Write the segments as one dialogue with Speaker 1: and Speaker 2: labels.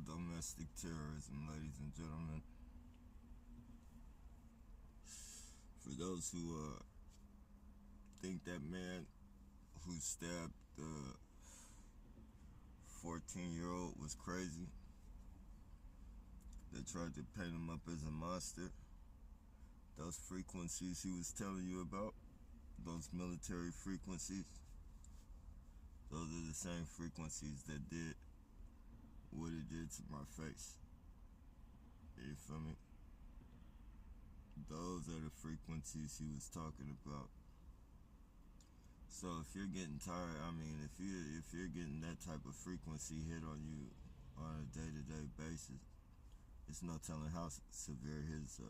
Speaker 1: called domestic terrorism, ladies and gentlemen. For those who think that man who stabbed the 14-year-old was crazy, they tried to paint him up as a monster. Those frequencies he was telling you about, those military frequencies, those are the same frequencies that did what it did to my face. You feel me? Those are the frequencies he was talking about. So if you're getting tired, if you're getting that type of frequency hit on you on a day-to-day basis, it's no telling how severe his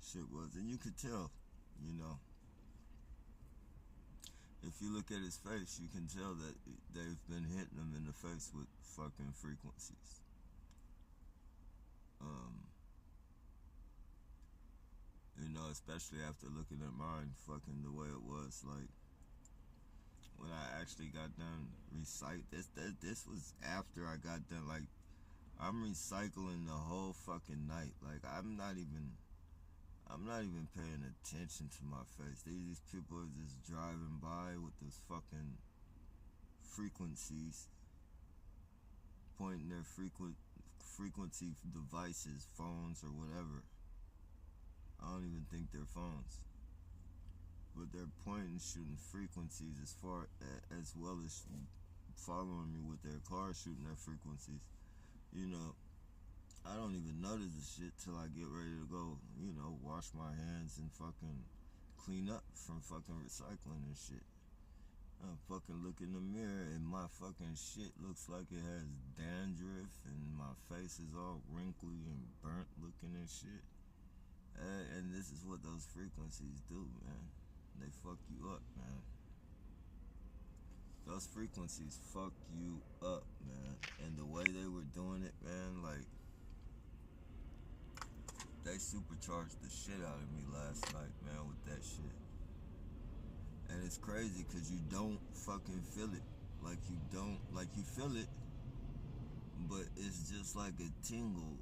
Speaker 1: shit was. And you could tell, you know. If you look at his face, you can tell that they've been hitting him in the face with fucking frequencies. You know, especially after looking at mine, fucking the way it was, like, when I actually got done this was after I got done, like, I'm recycling the whole fucking night, like, I'm not even paying attention to my face. These people are just driving by with those fucking frequencies, pointing their frequency devices, phones or whatever. I don't even think they're phones, but they're pointing, shooting frequencies as well as following me with their cars, shooting their frequencies. You know, I don't even notice the shit till I get ready to go, you know, wash my hands and fucking clean up from fucking recycling and shit. I fucking look in the mirror and my fucking shit looks like it has dandruff and my face is all wrinkly and burnt looking and shit. And this is what those frequencies do, man. They fuck you up, man. Those frequencies fuck you up, man. And the way they were doing it, man, like, they supercharged the shit out of me last night, man, with that shit. And it's crazy because you don't fucking feel it. Like you feel it, but it's just like a tingle.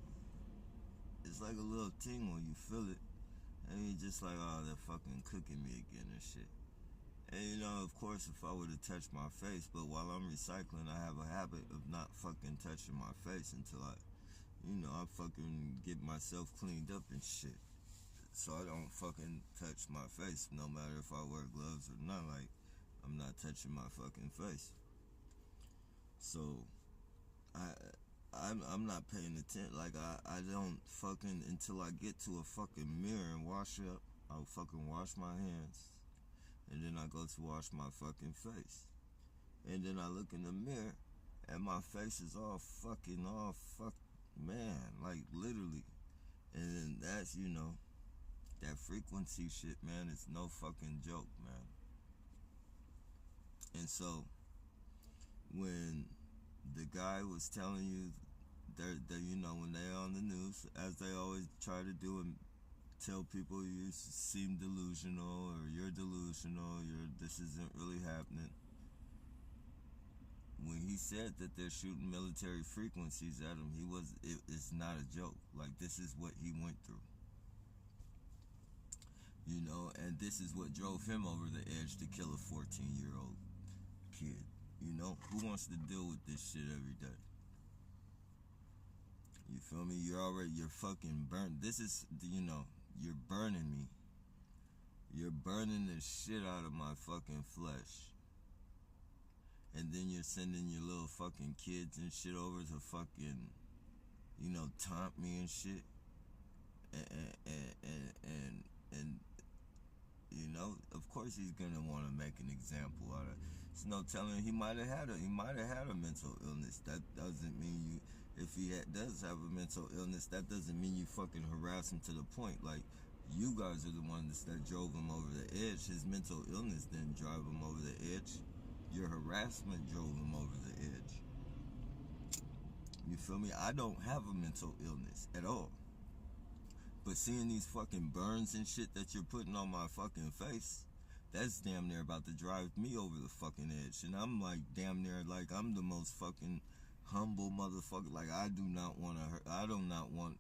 Speaker 1: It's like a little tingle. You feel it, and you're just like, oh, they're fucking cooking me again and shit. And you know, of course, if I were to touch my face, but while I'm recycling, I have a habit of not fucking touching my face until I fucking get myself cleaned up and shit. So I don't fucking touch my face, no matter if I wear gloves or not. Like, I'm not touching my fucking face. So I'm not paying attention. Like, I don't fucking, until I get to a fucking mirror and wash up, I'll fucking wash my hands. And then I go to wash my fucking face. And then I look in the mirror and my face is all man, like, literally. And then that's, you know, that frequency shit, man, it's no fucking joke, man. And so when the guy was telling you, they're you know, when they're on the news, as they always try to do, and tell people you seem delusional or you're delusional, this isn't really happening. When he said that they're shooting military frequencies at him, it's not a joke. Like, this is what he went through. You know, and this is what drove him over the edge to kill a 14-year-old kid. You know, who wants to deal with this shit every day? You feel me? You're fucking burnt. This is, you know, you're burning me. You're burning the shit out of my fucking flesh. And then you're sending your little fucking kids and shit over to fucking, you know, taunt me and shit. And you know, of course he's gonna want to make an example out of it. It's no telling, he might have had a mental illness. That doesn't mean you, if he does have a mental illness, that doesn't mean you fucking harass him to the point. Like, you guys are the ones that drove him over the edge. His mental illness didn't drive him over the edge. Your harassment drove him over the edge. You feel me? I don't have a mental illness at all. But seeing these fucking burns and shit that you're putting on my fucking face, that's damn near about to drive me over the fucking edge. And I'm like, damn near, like, I'm the most fucking humble motherfucker. Like, I do not want to hurt. I do not want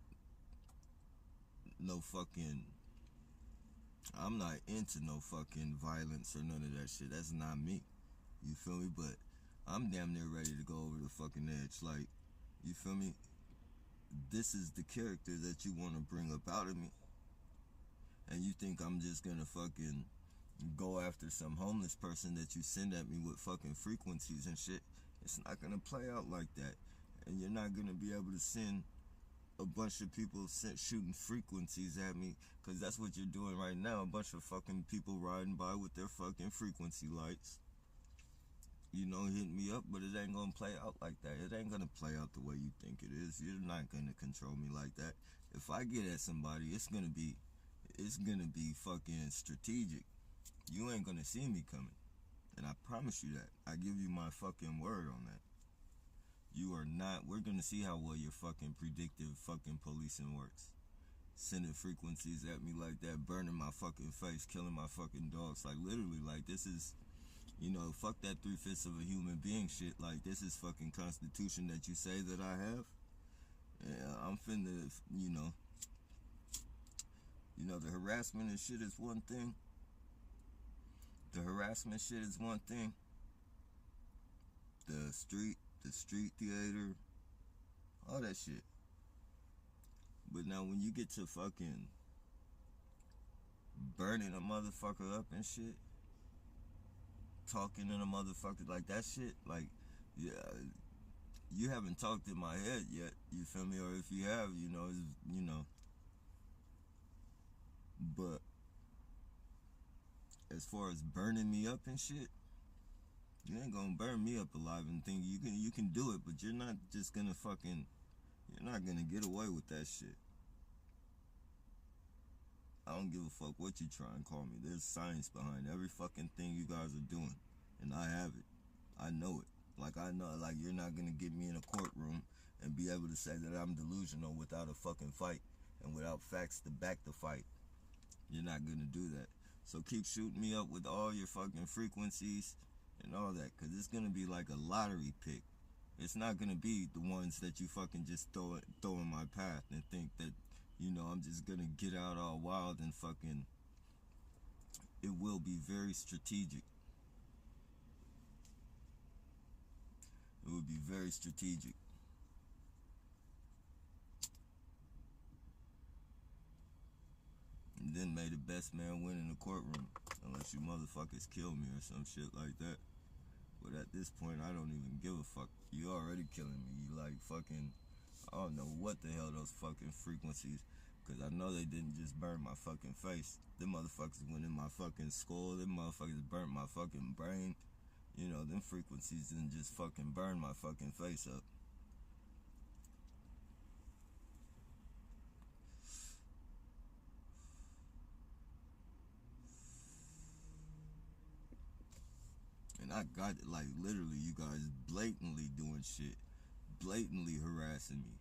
Speaker 1: no fucking. I'm not into no fucking violence or none of that shit. That's not me. You feel me? But I'm damn near ready to go over the fucking edge. Like, you feel me? This is the character that you want to bring up out of me. And you think I'm just gonna fucking go after some homeless person that you send at me with fucking frequencies and shit. It's not gonna play out like that. And you're not gonna be able to send a bunch of people shooting frequencies at me, because that's what you're doing right now. A bunch of fucking people riding by with their fucking frequency lights, you know, hitting me up, but it ain't gonna play out like that. It ain't gonna play out the way you think it is. You're not gonna control me like that. If I get at somebody, it's gonna be fucking strategic. You ain't gonna see me coming. And I promise you that. I give you my fucking word on that. You are not. We're gonna see how well your fucking predictive fucking policing works. Sending frequencies at me like that, burning my fucking face, killing my fucking dogs. Like, literally, like, this is, you know, fuck that 3/5 of a human being shit. Like, this is fucking Constitution that you say that I have. Yeah, I'm finna, you know, the harassment and shit is one thing. The harassment shit is one thing. The street theater, all that shit. But now when you get to fucking burning a motherfucker up and shit, talking in a motherfucker, like, that shit, like, yeah, you haven't talked in my head yet, you feel me? Or if you have, you know. But as far as burning me up and shit, you ain't gonna burn me up alive and think you can do it, but you're not just gonna fucking, you're not gonna get away with that shit. I don't give a fuck what you try and call me. There's science behind every fucking thing you guys are doing, and I have it. I know it. Like, I know, like, you're not gonna get me in a courtroom and be able to say that I'm delusional without a fucking fight and without facts to back the fight. You're not gonna do that. So keep shooting me up with all your fucking frequencies and all that, because it's gonna be like a lottery pick. It's not gonna be the ones that you fucking just throw in my path and think that, you know, I'm just gonna get out all wild and fucking. It will be very strategic. It would be very strategic. And then may the best man win in the courtroom, unless you motherfuckers kill me or some shit like that. But at this point, I don't even give a fuck. You already killing me. You like fucking, I don't know what the hell those fucking frequencies, because I know they didn't just burn my fucking face. Them motherfuckers went in my fucking skull. Them motherfuckers burnt my fucking brain. You know, them frequencies didn't just fucking burn my fucking face up. And I got it, like, literally, you guys blatantly doing shit, blatantly harassing me,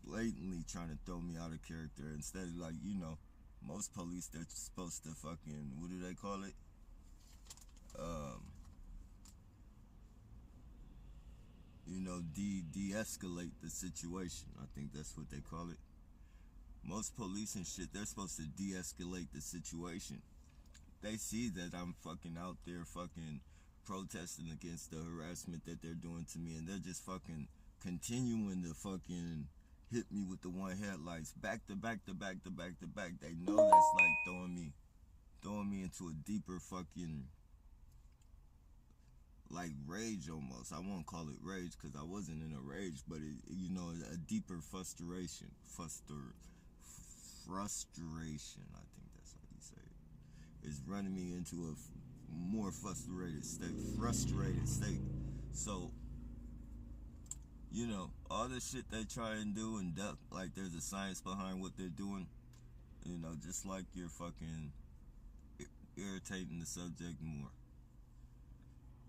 Speaker 1: blatantly trying to throw me out of character. Instead of, like, you know, most police, they're supposed to fucking, what do they call it? You know, de-escalate the situation. I think that's what they call it. Most police and shit, they're supposed to de-escalate the situation. They see that I'm fucking out there fucking protesting against the harassment that they're doing to me, and they're just fucking continuing to fucking hit me with the one headlights back to back to back to back to back. They know that's like throwing me into a deeper fucking, like, rage almost. I won't call it rage because I wasn't in a rage, but it, you know, a deeper frustration. Frustration, I think that's how you say it. Is running me into a more frustrated state. So, you know, all the shit they try and do and duck, like, there's a science behind what they're doing. You know, just like you're fucking irritating the subject more.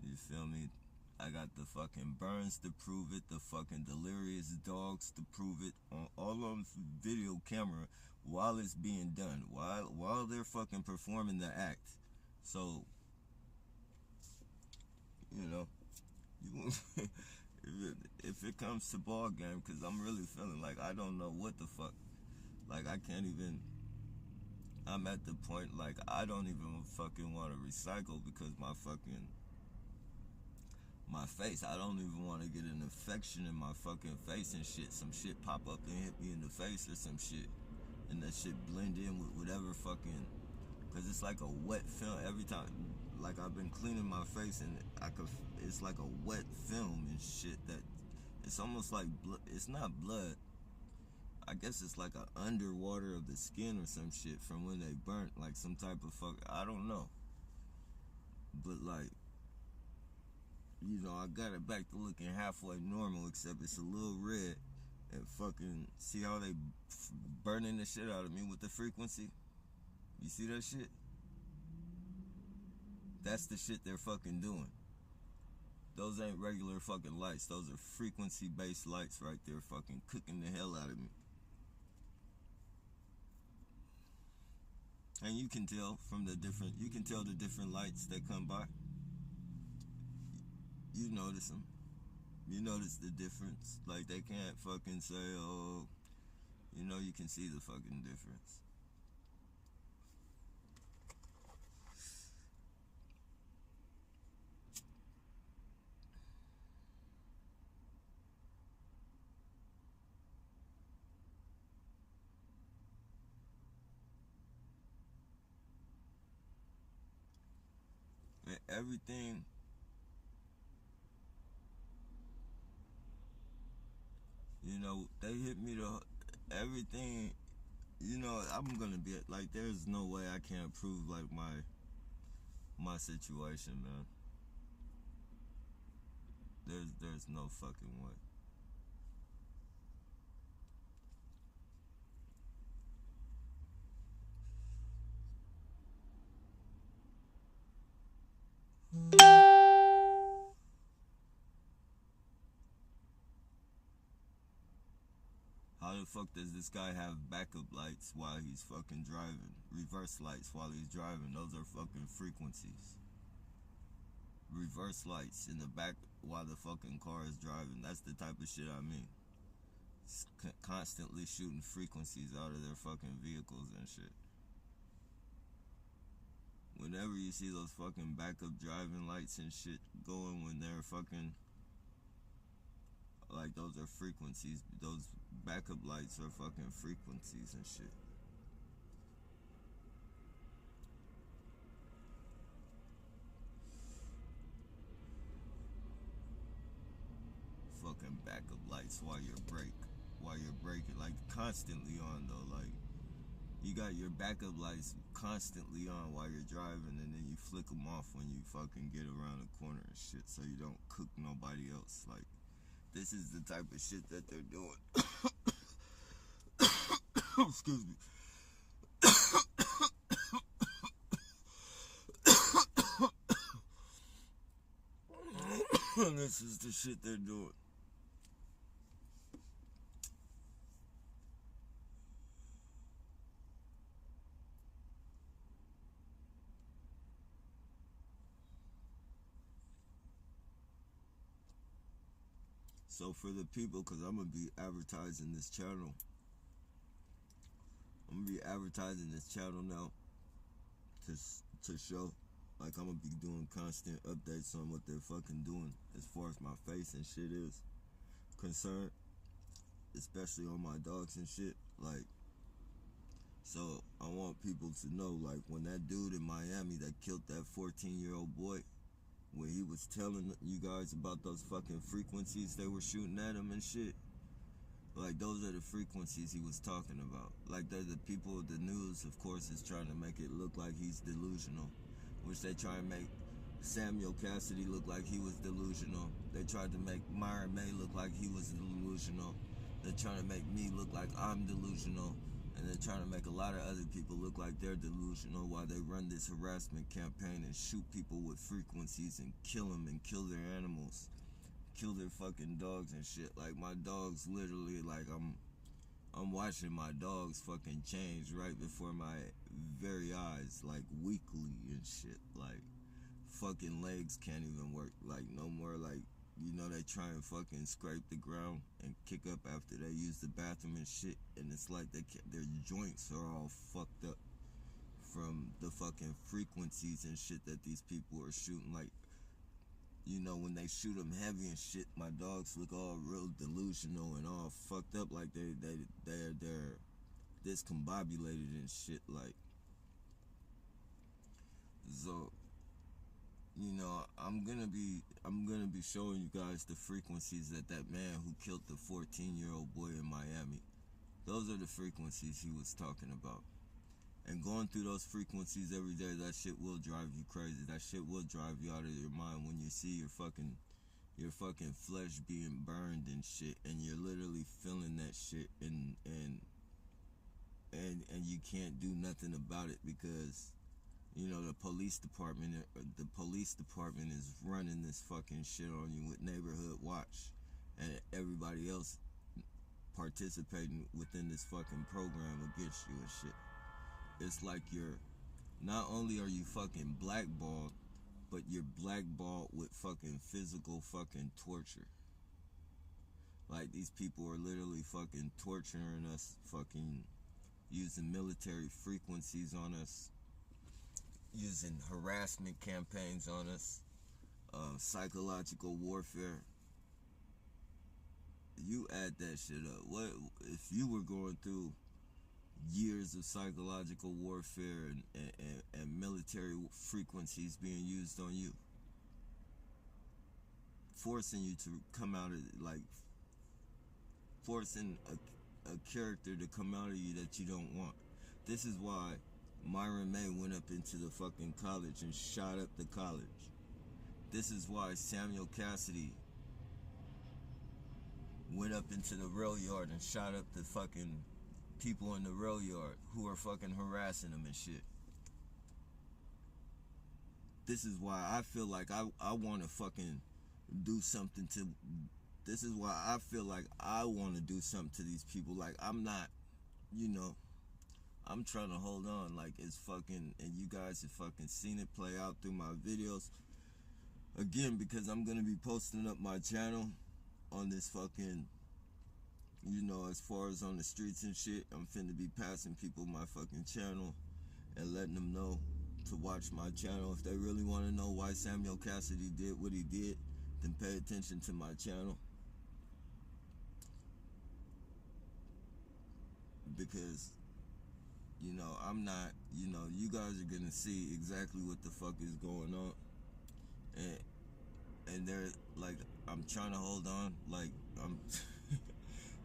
Speaker 1: You feel me? I got the fucking burns to prove it, the fucking delirious dogs to prove it, all on video camera while it's being done, while they're fucking performing the act. So, you know, if it comes to ball game, because I'm really feeling like I don't know what the fuck. Like I can't even. I'm at the point like I don't even fucking want to recycle because my face. I don't even want to get an infection in my fucking face and shit. Some shit pop up and hit me in the face or some shit, and that shit blend in with whatever fucking. Cause it's like a wet film every time. Like I've been cleaning my face and I could. It's like a wet film and shit that. It's almost like it's not blood. I guess it's like a underwater of the skin or some shit from when they burnt, like some type of fuck. I don't know, but like, I got it back to looking halfway normal, except it's a little red. And fucking see how they burning the shit out of me with the frequency. You see that shit? That's the shit they're fucking doing. Those ain't regular fucking lights. Those are frequency-based lights right there, fucking cooking the hell out of me. And you can tell the different lights that come by. You notice them. You notice the difference. Like they can't fucking say, oh, you can see the fucking difference. And everything, they hit me everything, I'm gonna be like, there's no way I can't prove like my situation, man. There's no fucking way. How the fuck does this guy have backup lights while he's fucking driving? Reverse lights while he's driving. Those are fucking frequencies. Reverse lights in the back while the fucking car is driving. That's the type of shit I mean. It's constantly shooting frequencies out of their fucking vehicles and shit. Whenever you see those fucking backup driving lights and shit going when they're fucking, like, those are frequencies. Those backup lights are fucking frequencies and shit. Fucking backup lights while you're braking, like constantly on though. Like you got your backup lights constantly on while you're driving, and then you flick them off when you fucking get around the corner and shit, so you don't cook nobody else. Like this is the type of shit that they're doing. Excuse me. This is the shit they're doing. So for the people, because I'm going to be advertising this channel. I'm going to be advertising this channel now to show. Like, I'm going to be doing constant updates on what they're fucking doing as far as my face and shit is concerned. Especially on my dogs and shit. Like, so I want people to know, like, when that dude in Miami that killed that 14-year-old boy, when he was telling you guys about those fucking frequencies they were shooting at him and shit, like those are the frequencies he was talking about. Like they're the people, the news of course is trying to make it look like he's delusional, which they try and make Samuel Cassidy look like he was delusional. They tried to make Myron May look like he was delusional. They're trying to make me look like I'm delusional. And they're trying to make a lot of other people look like they're delusional while they run this harassment campaign and shoot people with frequencies and kill them and kill their animals. Kill their fucking dogs and shit. Like, my dogs literally, like, I'm watching my dogs fucking change right before my very eyes, like, weekly and shit. Like, fucking legs can't even work. Like, no more, like, you know, they try and fucking scrape the ground and kick up after they use the bathroom and shit, and it's like their joints are all fucked up from the fucking frequencies and shit that these people are shooting. Like, you know, when they shoot them heavy and shit, my dogs look all real delusional and all fucked up, like they're discombobulated and shit. Like, so, you know, I'm gonna be showing you guys the frequencies that man who killed the 14-year-old boy in Miami. Those are the frequencies he was talking about. And going through those frequencies every day, that shit will drive you crazy. That shit will drive you out of your mind when you see your fucking flesh being burned and shit, and you're literally feeling that shit, and you can't do nothing about it because, you know, the police department is running this fucking shit on you with Neighborhood Watch and everybody else participating within this fucking program against you and shit. It's like not only are you fucking blackballed, but you're blackballed with fucking physical fucking torture. Like, these people are literally fucking torturing us, fucking using military frequencies on us, using harassment campaigns on us, psychological warfare. You add that shit up. What if you were going through years of psychological warfare and military frequencies being used on you, forcing you to come out of, like, forcing a character to come out of you that you don't want. This is why Myron May went up into the fucking college and shot up the college. This is why Samuel Cassidy went up into the rail yard and shot up the fucking people in the rail yard who are fucking harassing them and shit. This is why I feel like I want to fucking do something to... This is why I feel like I want to do something to these people. Like, I'm not, you know, I'm trying to hold on. Like, it's fucking... And you guys have fucking seen it play out through my videos. Again, because I'm going to be posting up my channel on this fucking... You know, as far as on the streets and shit, I'm finna be passing people my fucking channel and letting them know to watch my channel. If they really want to know why Samuel Cassidy did what he did, then pay attention to my channel. Because, you know, I'm not, you know, you guys are gonna see exactly what the fuck is going on. And they're, like, I'm trying to hold on, like, I'm...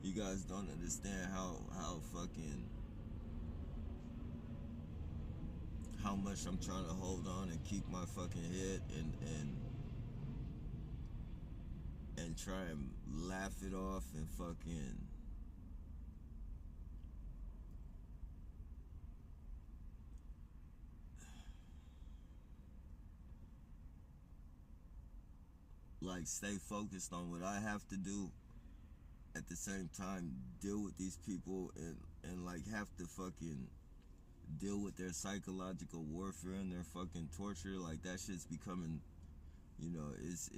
Speaker 1: You guys don't understand how fucking... how much I'm trying to hold on and keep my fucking head and try and laugh it off and fucking... like, stay focused on what I have to do, at the same time deal with these people and like have to fucking deal with their psychological warfare and their fucking torture. Like, that shit's becoming, you know, it's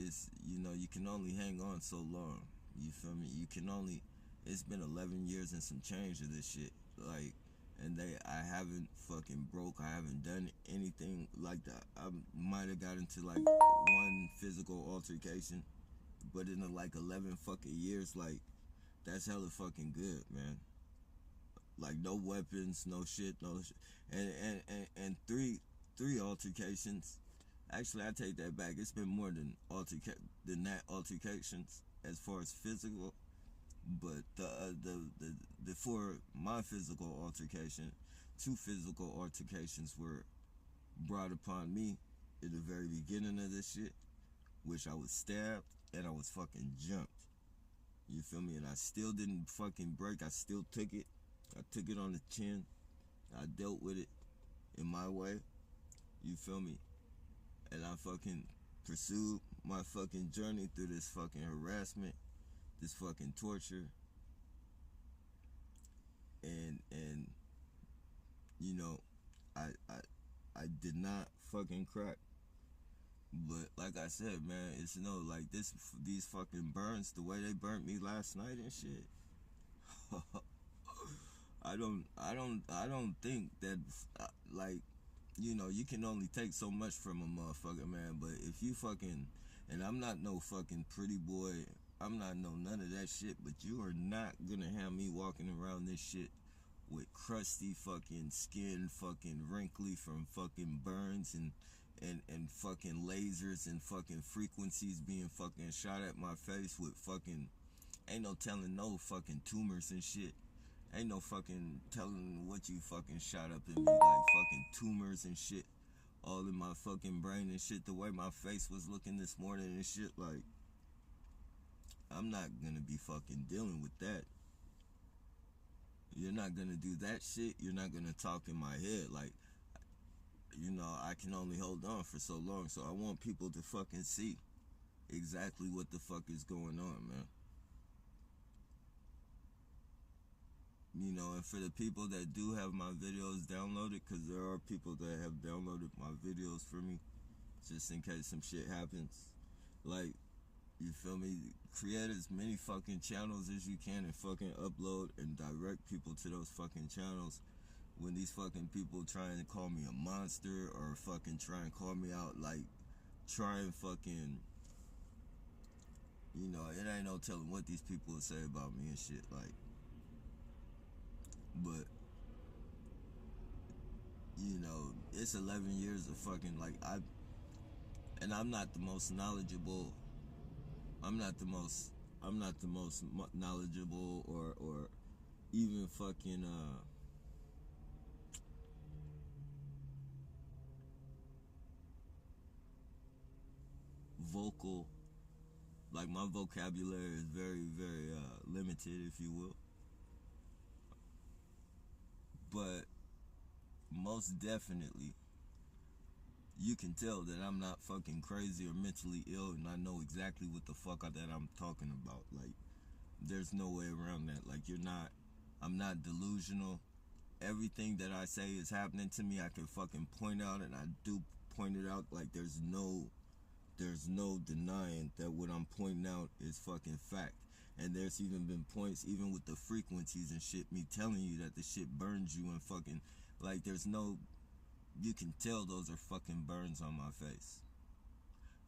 Speaker 1: you know, you can only hang on so long. You feel me? You can only... It's been 11 years and some change of this shit. Like, and I haven't fucking broke. I haven't done anything like that. I might have got into like one physical altercation, but in like 11 fucking years, like, that's hella fucking good, man. Like, no weapons, no shit, no shit. And three altercations. Actually, I take that back. It's been more than altercations as far as physical. But for my physical altercation, 2 physical altercations were brought upon me at the very beginning of this shit, which I was stabbed and I was fucking jumped. You feel me? And I still didn't fucking break. I still took it. I took it on the chin. I dealt with it in my way. You feel me? And I fucking pursued my fucking journey through this fucking harassment, this fucking torture. And you know, I did not fucking crack. But like I said, man, it's like these fucking burns, the way they burnt me last night and shit. I don't think that like, you can only take so much from a motherfucker, man. But if you fucking, and I'm not no fucking pretty boy, I'm not no none of that shit. But you are not gonna have me walking around this shit with crusty fucking skin, fucking wrinkly from fucking burns and fucking lasers and fucking frequencies being fucking shot at my face with fucking, ain't no telling no fucking tumors and shit. Ain't no fucking telling what you fucking shot up in me, like fucking tumors and shit all in my fucking brain and shit. The way my face was looking this morning and shit, like, I'm not gonna be fucking dealing with that. You're not gonna do that shit. You're not gonna talk in my head. Like, I can only hold on for so long. So I want people to fucking see exactly what the fuck is going on, man. And for the people that do have my videos downloaded, because there are people that have downloaded my videos for me, just in case some shit happens. Like, you feel me? Create as many fucking channels as you can and fucking upload and direct people to those fucking channels. When these fucking people trying to call me a monster or fucking try and call me out, like, try and fucking, it ain't no telling what these people will say about me and shit, like, but, it's 11 years of fucking, like, and I'm not the most knowledgeable, I'm not the most knowledgeable or even fucking, vocal. Like, my vocabulary is very, very limited, if you will. But most definitely, you can tell that I'm not fucking crazy or mentally ill, and I know exactly what the fuck that I'm talking about. Like, there's no way around that. Like, I'm not delusional. Everything that I say is happening to me, I can fucking point out, and I do point it out. Like, there's no denying that what I'm pointing out is fucking fact. And there's even been points, even with the frequencies and shit, me telling you that the shit burns you and fucking, like, you can tell those are fucking burns on my face.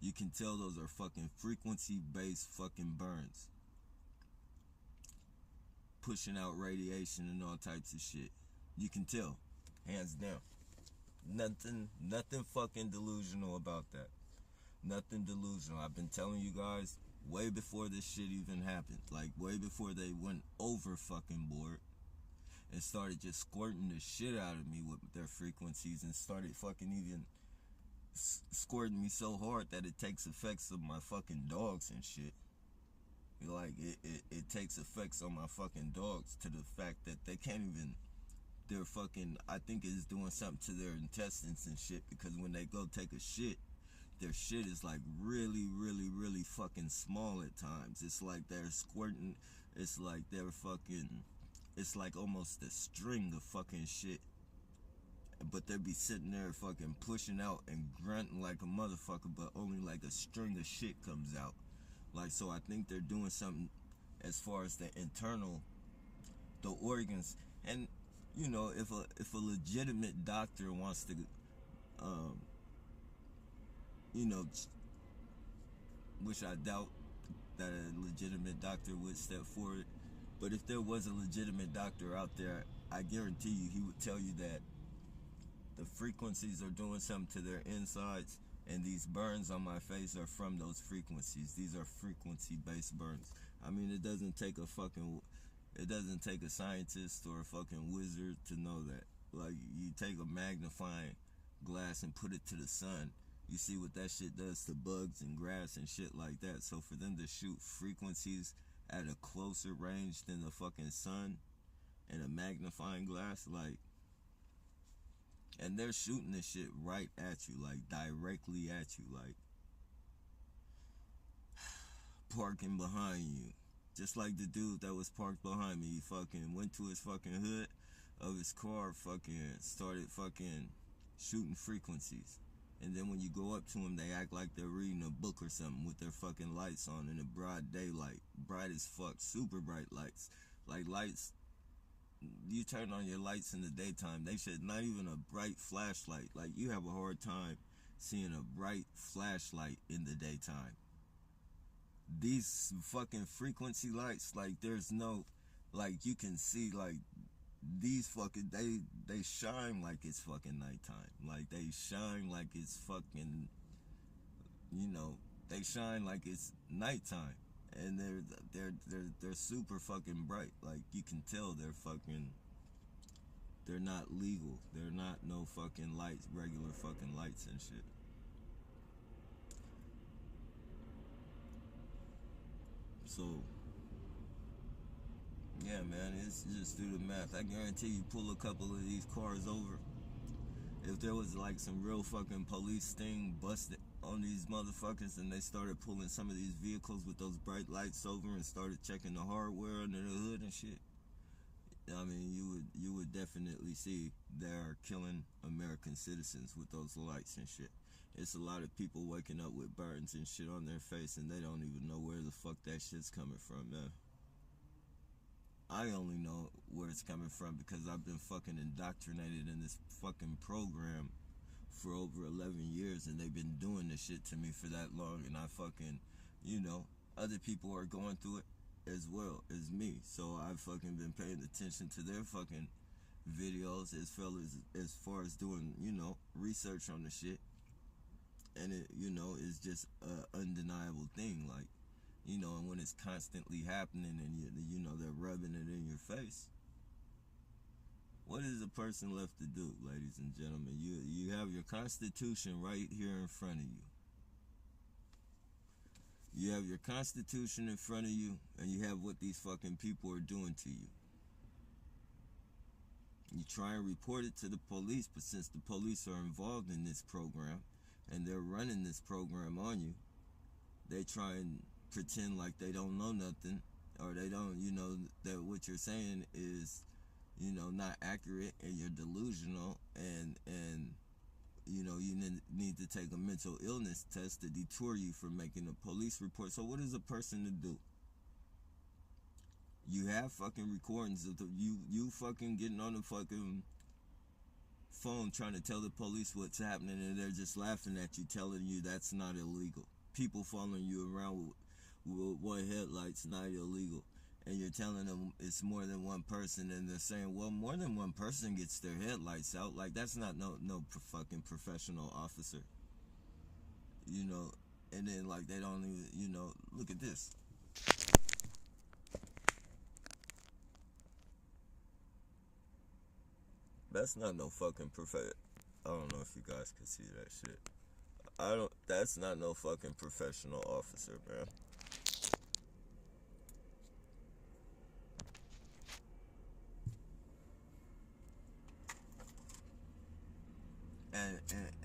Speaker 1: You can tell those are fucking frequency-based fucking burns. Pushing out radiation and all types of shit. You can tell. Hands down. Nothing fucking delusional about that. Nothing delusional. I've been telling you guys way before this shit even happened. Like, way before they went over fucking board and started just squirting the shit out of me with their frequencies and started fucking even squirting me so hard that it takes effects of my fucking dogs and shit. Like, it takes effects on my fucking dogs to the fact that they can't even, they're fucking, I think it's doing something to their intestines and shit, because when they go take a shit, their shit is like really, really, really fucking small at times. It's like they're squirting, it's like they're fucking, it's like almost a string of fucking shit. But they be sitting there fucking pushing out and grunting like a motherfucker, but only like a string of shit comes out. Like, so I think they're doing something as far as the internal, the organs. And, if a legitimate doctor wants to, which I doubt that a legitimate doctor would step forward. But if there was a legitimate doctor out there, I guarantee you he would tell you that the frequencies are doing something to their insides, and these burns on my face are from those frequencies. These are frequency-based burns. I mean, it doesn't take a scientist or a fucking wizard to know that. Like, you take a magnifying glass and put it to the sun, you see what that shit does to bugs and grass and shit like that. So for them to shoot frequencies at a closer range than the fucking sun and a magnifying glass, like, and they're shooting this shit right at you, like, directly at you, like, parking behind you. Just like the dude that was parked behind me, he fucking went to his fucking hood of his car, fucking started fucking shooting frequencies. And then when you go up to them, they act like they're reading a book or something with their fucking lights on in the broad daylight. Bright as fuck, super bright lights. Like lights, you turn on your lights in the daytime, they should not even a bright flashlight. Like you have a hard time seeing a bright flashlight in the daytime. These fucking frequency lights, like there's no, like you can see like these fucking they shine like it's fucking nighttime. Like they shine like it's fucking, you know, they shine like it's nighttime, and they're super fucking bright. Like you can tell they're not legal. They're not no fucking lights, regular fucking lights and shit. So yeah, man, it's just do the math. I guarantee you pull a couple of these cars over. If there was like some real fucking police sting busted on these motherfuckers and they started pulling some of these vehicles with those bright lights over and started checking the hardware under the hood and shit, I mean, you would definitely see they're killing American citizens with those lights and shit. It's a lot of people waking up with burns and shit on their face and they don't even know where the fuck that shit's coming from, man. I only know where it's coming from because I've been fucking indoctrinated in this fucking program for over 11 years and they've been doing this shit to me for that long, and I fucking, you know, other people are going through it as well as me, so I've fucking been paying attention to their fucking videos as far as doing, you know, research on the shit, and it, you know, is just a undeniable thing, like, you know, and when it's constantly happening and you know they're rubbing it in your face, what is a person left to do, ladies and gentlemen? You have your Constitution right here in front of you. You have your Constitution in front of you, and you have what these fucking people are doing to you. You try and report it to the police, but since the police are involved in this program and they're running this program on you, they try and pretend like they don't know nothing, or they don't, you know, that what you're saying is, you know, not accurate, and you're delusional, and you know, you need to take a mental illness test to deter you from making a police report. So what is a person to do? You have fucking recordings of you fucking getting on the fucking phone trying to tell the police what's happening, and they're just laughing at you, telling you that's not illegal. People following you around with one headlight's not illegal, and you're telling them it's more than one person, and they're saying, well, more than one person gets their headlights out. Like, that's not no fucking professional officer, you know. And then like they don't even, you know, look at this. That's not no fucking I don't know if you guys can see that shit. That's not no fucking professional officer, man.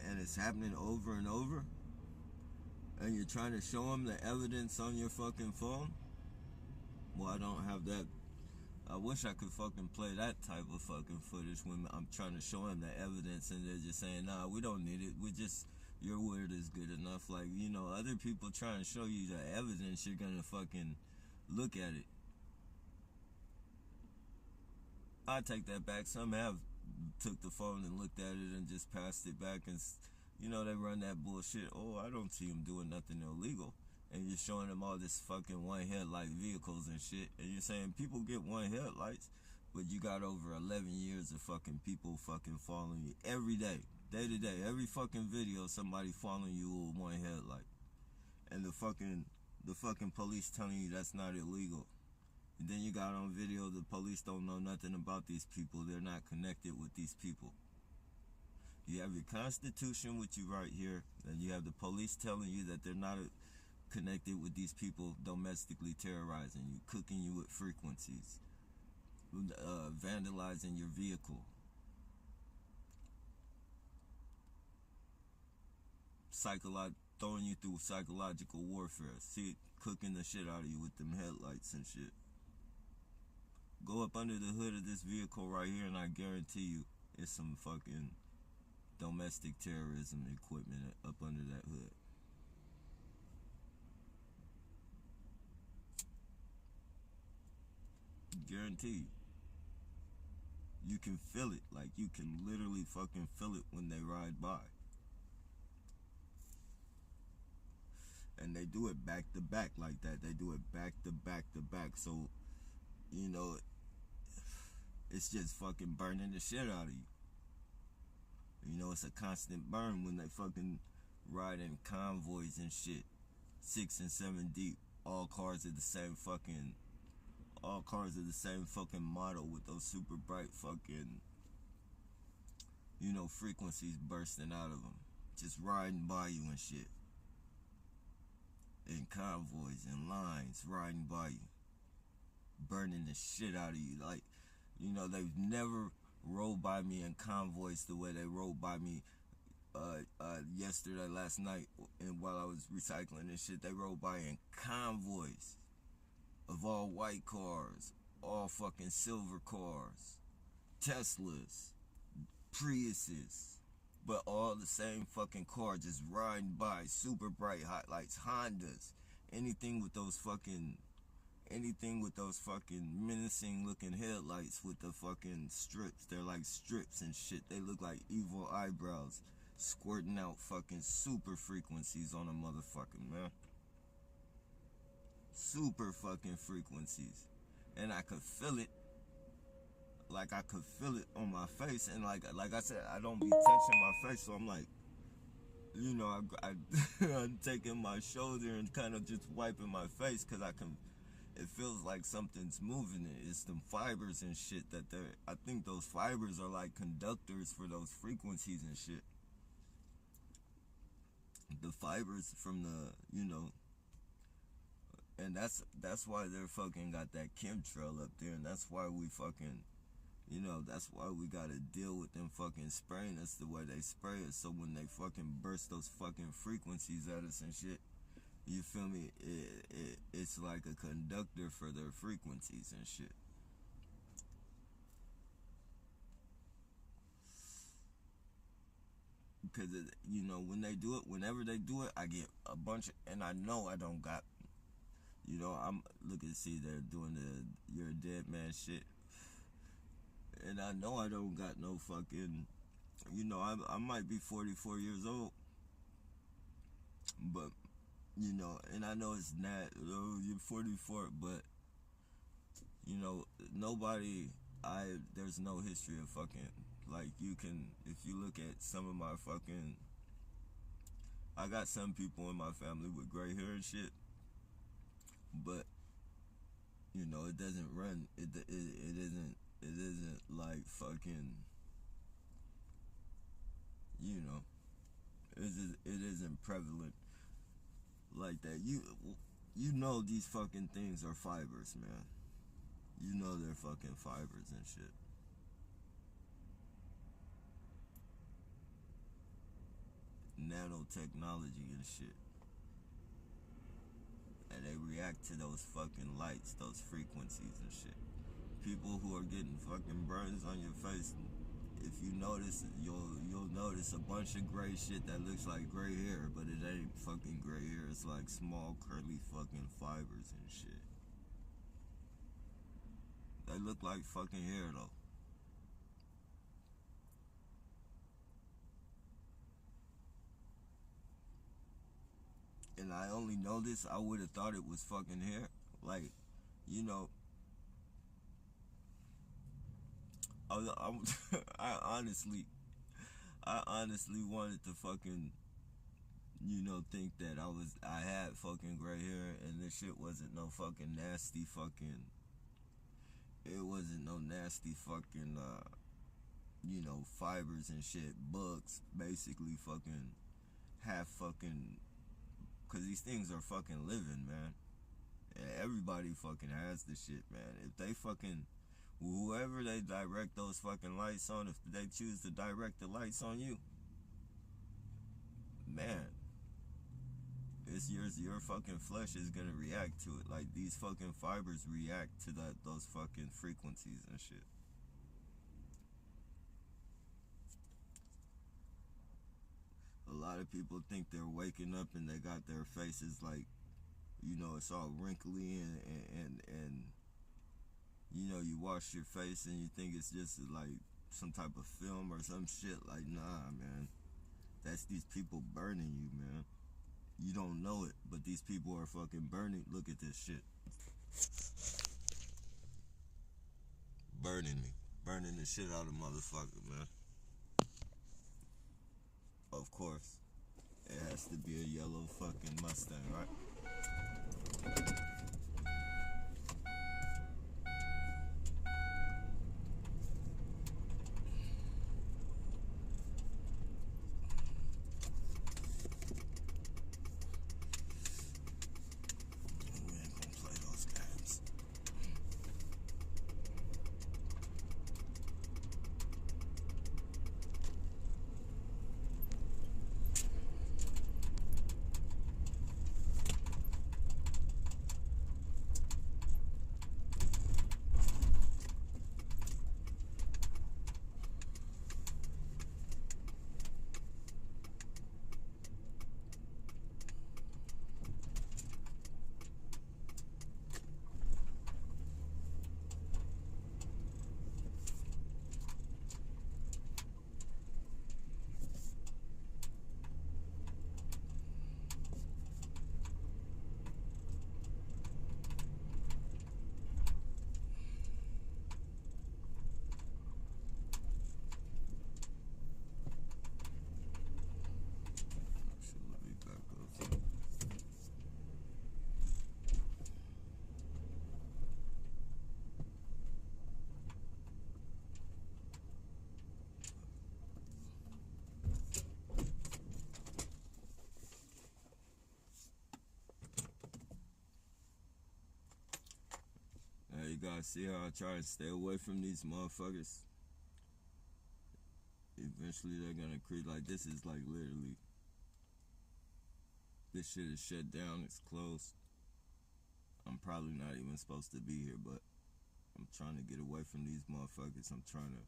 Speaker 1: And it's happening over and over, and you're trying to show them the evidence on your fucking phone. Well, I don't have that. I wish I could fucking play that type of fucking footage when I'm trying to show them the evidence and they're just saying, nah, we don't need it. Your word is good enough. Like, you know, other people trying to show you the evidence, you're gonna fucking look at it. I take that back. Some have took the phone and looked at it and just passed it back, and, you know, they run that bullshit. Oh, I don't see them doing nothing illegal. And you're showing them all this fucking one headlight vehicles and shit, and you're saying people get one headlights, but you got over 11 years of fucking people fucking following you every day, day to day. Every fucking video, somebody following you with one headlight, and the fucking police telling you that's not illegal. And then you got on video the police don't know nothing about these people. They're not connected with these people. You have your Constitution with you right here, and you have the police telling you that they're not connected with these people domestically terrorizing you, cooking you with frequencies, vandalizing your vehicle, throwing you through psychological warfare, cooking the shit out of you with them headlights and shit. Go up under the hood of this vehicle right here, and I guarantee you it's some fucking domestic terrorism equipment up under that hood. Guaranteed. You can feel it. Like, you can literally fucking feel it when they ride by. And they do it back to back like that. They do it back to back to back. So, you know, it's just fucking burning the shit out of you. You know, it's a constant burn when they fucking ride in convoys and shit. 6 and 7 deep. All cars are the same fucking model with those super bright fucking, you know, frequencies bursting out of them. Just riding by you and shit. In convoys and lines riding by you. Burning the shit out of you. Like, you know, they've never rode by me in convoys the way they rode by me yesterday, last night, and while I was recycling and shit. They rode by in convoys of all white cars, all fucking silver cars, Teslas, Priuses, but all the same fucking car just riding by, super bright hot lights, Hondas, anything with those fucking menacing looking headlights with the fucking strips. They're like strips and shit. They look like evil eyebrows squirting out fucking super frequencies on a motherfucker, man. Super fucking frequencies. And I could feel it. Like, I could feel it on my face. And like I said, I don't be touching my face, so I'm like, you know, I'm taking my shoulder and kind of just wiping my face, because it feels like something's moving it. It's them fibers and shit that I think those fibers are like conductors for those frequencies and shit. The fibers from the, you know, and that's why they're fucking got that chemtrail up there, and that's why we fucking, you know, that's why we gotta deal with them fucking spraying us the way they spray us, so when they fucking burst those fucking frequencies at us and shit, you feel me, it's like a conductor for their frequencies and shit. Because, you know, whenever they do it, I get a bunch of, and I know I don't got, you know, I'm looking, see, they're doing the "you're a dead man" shit, and I know I don't got no fucking, you know, I might be 44 years old, but, you know, and I know it's not, oh, you're 44, but, you know, there's no history of fucking, like, you can, if you look at some of my fucking, I got some people in my family with gray hair and shit, but, you know, it doesn't run, it isn't like fucking, you know, it isn't prevalent like that. You know these fucking things are fibers, man. You know they're fucking fibers and shit. Nanotechnology and shit. And they react to those fucking lights, those frequencies and shit. People who are getting fucking burns on your face, if you notice, you'll notice a bunch of gray shit that looks like gray hair, but it ain't fucking gray hair. It's like small curly fucking fibers and shit. They look like fucking hair though. And I only know this, I would have thought it was fucking hair. Like, you know, I honestly wanted to fucking, you know, think that I had fucking gray hair, and this shit wasn't no fucking nasty fucking, it wasn't no nasty fucking, you know, fibers and shit, bugs, basically fucking, half fucking, because these things are fucking living, man. And everybody fucking has this shit, man. If they fucking, whoever they direct those fucking lights on, if they choose to direct the lights on you, man, it's your fucking flesh is gonna react to it. Like, these fucking fibers react to those fucking frequencies and shit. lot of people think they're waking up and they got their faces like, you know, it's all wrinkly and you know, you wash your face and you think it's just like some type of film or some shit. Like, nah, man. That's these people burning you, man. You don't know it, but these people are fucking burning. Look at this shit. Burning me. Burning the shit out of motherfucker, man. Of course. It has to be a yellow fucking Mustang, right? You guys see how I try to stay away from these motherfuckers? Eventually they're gonna creep. Like, this is like literally, this shit is shut down, it's closed. I'm probably not even supposed to be here, but I'm trying to get away from these motherfuckers. I'm trying to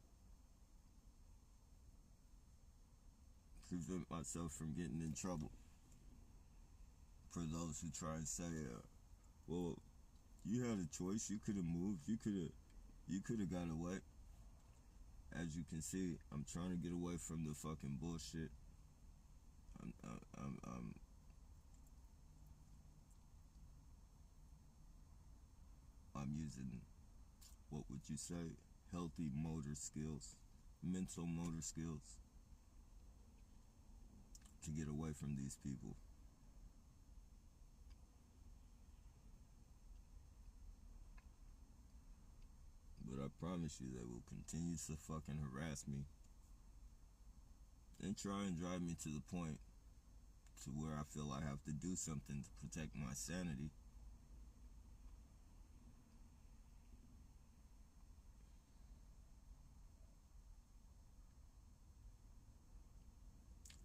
Speaker 1: prevent myself from getting in trouble. For those who try and say, well, you had a choice. You could have moved. You could have got away. As you can see, I'm trying to get away from the fucking bullshit. I'm using, what would you say, healthy motor skills, mental motor skills, to get away from these people. But I promise you they will continue to fucking harass me and try and drive me to the point to where I feel I have to do something to protect my sanity.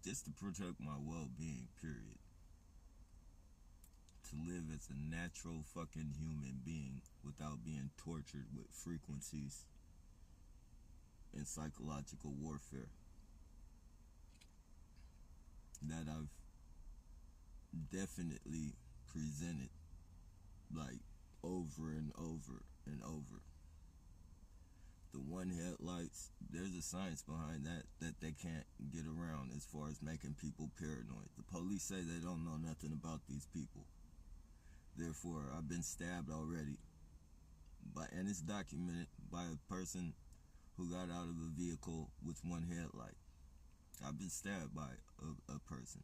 Speaker 1: Just to protect my well-being, period. To live as a natural fucking human being without being tortured with frequencies and psychological warfare that I've definitely presented, like, over and over and over. The one headlights, there's a science behind that they can't get around as far as making people paranoid. The police say they don't know nothing about these people. Therefore, I've been stabbed already. And it's documented by a person who got out of a vehicle with one headlight. I've been stabbed by a person.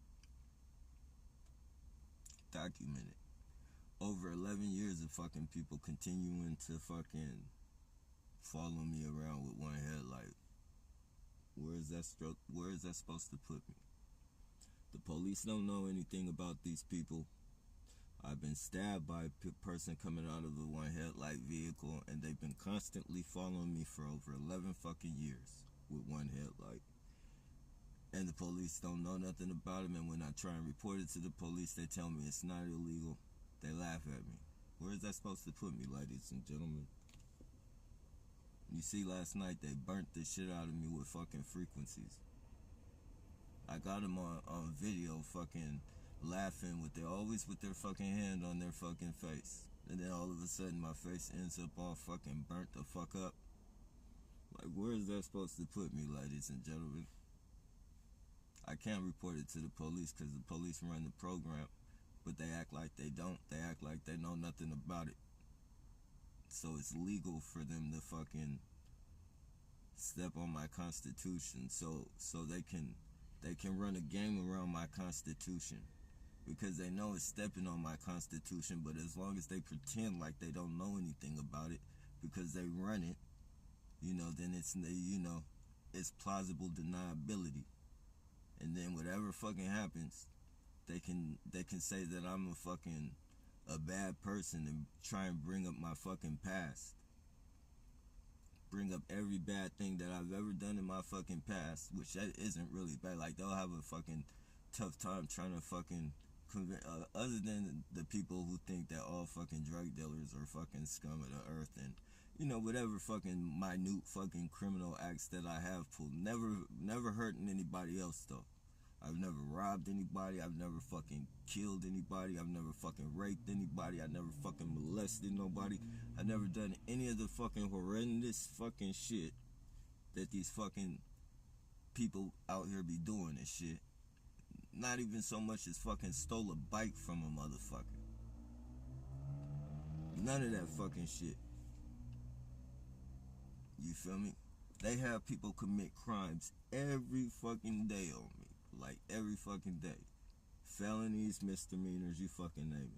Speaker 1: Documented. Over 11 years of fucking people continuing to fucking follow me around with one headlight. Where is that supposed to put me? The police don't know anything about these people. I've been stabbed by a person coming out of a one headlight vehicle, and they've been constantly following me for over 11 fucking years with one headlight. And the police don't know nothing about them, and when I try and report it to the police, they tell me it's not illegal. They laugh at me. Where is that supposed to put me, ladies and gentlemen? You see, last night they burnt the shit out of me with fucking frequencies. I got them on video fucking laughing always with their fucking hand on their fucking face. And then all of a sudden my face ends up all fucking burnt the fuck up. Like, where is that supposed to put me, ladies and gentlemen? I can't report it to the police because the police run the program, but they act like they don't. They act like they know nothing about it. So it's legal for them to fucking step on my constitution, so they can run a game around my constitution, because they know it's stepping on my constitution. But as long as they pretend like they don't know anything about it because they run it, then it's plausible deniability. And then whatever fucking happens, they can say that I'm a bad person and try and bring up my fucking past. Bring up every bad thing that I've ever done in my fucking past, which that isn't really bad. Like, they'll have a fucking tough time trying to fucking other than the people who think that all fucking drug dealers are fucking scum of the earth and whatever fucking minute fucking criminal acts that I have pulled. Never hurting anybody else though. I've never robbed anybody. I've never fucking killed anybody. I've never fucking raped anybody. I never fucking molested nobody. I've never done any of the fucking horrendous fucking shit that these fucking people out here be doing and shit. Not even so much as fucking stole a bike from a motherfucker. None of that fucking shit. You feel me? They have people commit crimes every fucking day on me. Like, every fucking day. Felonies, misdemeanors, you fucking name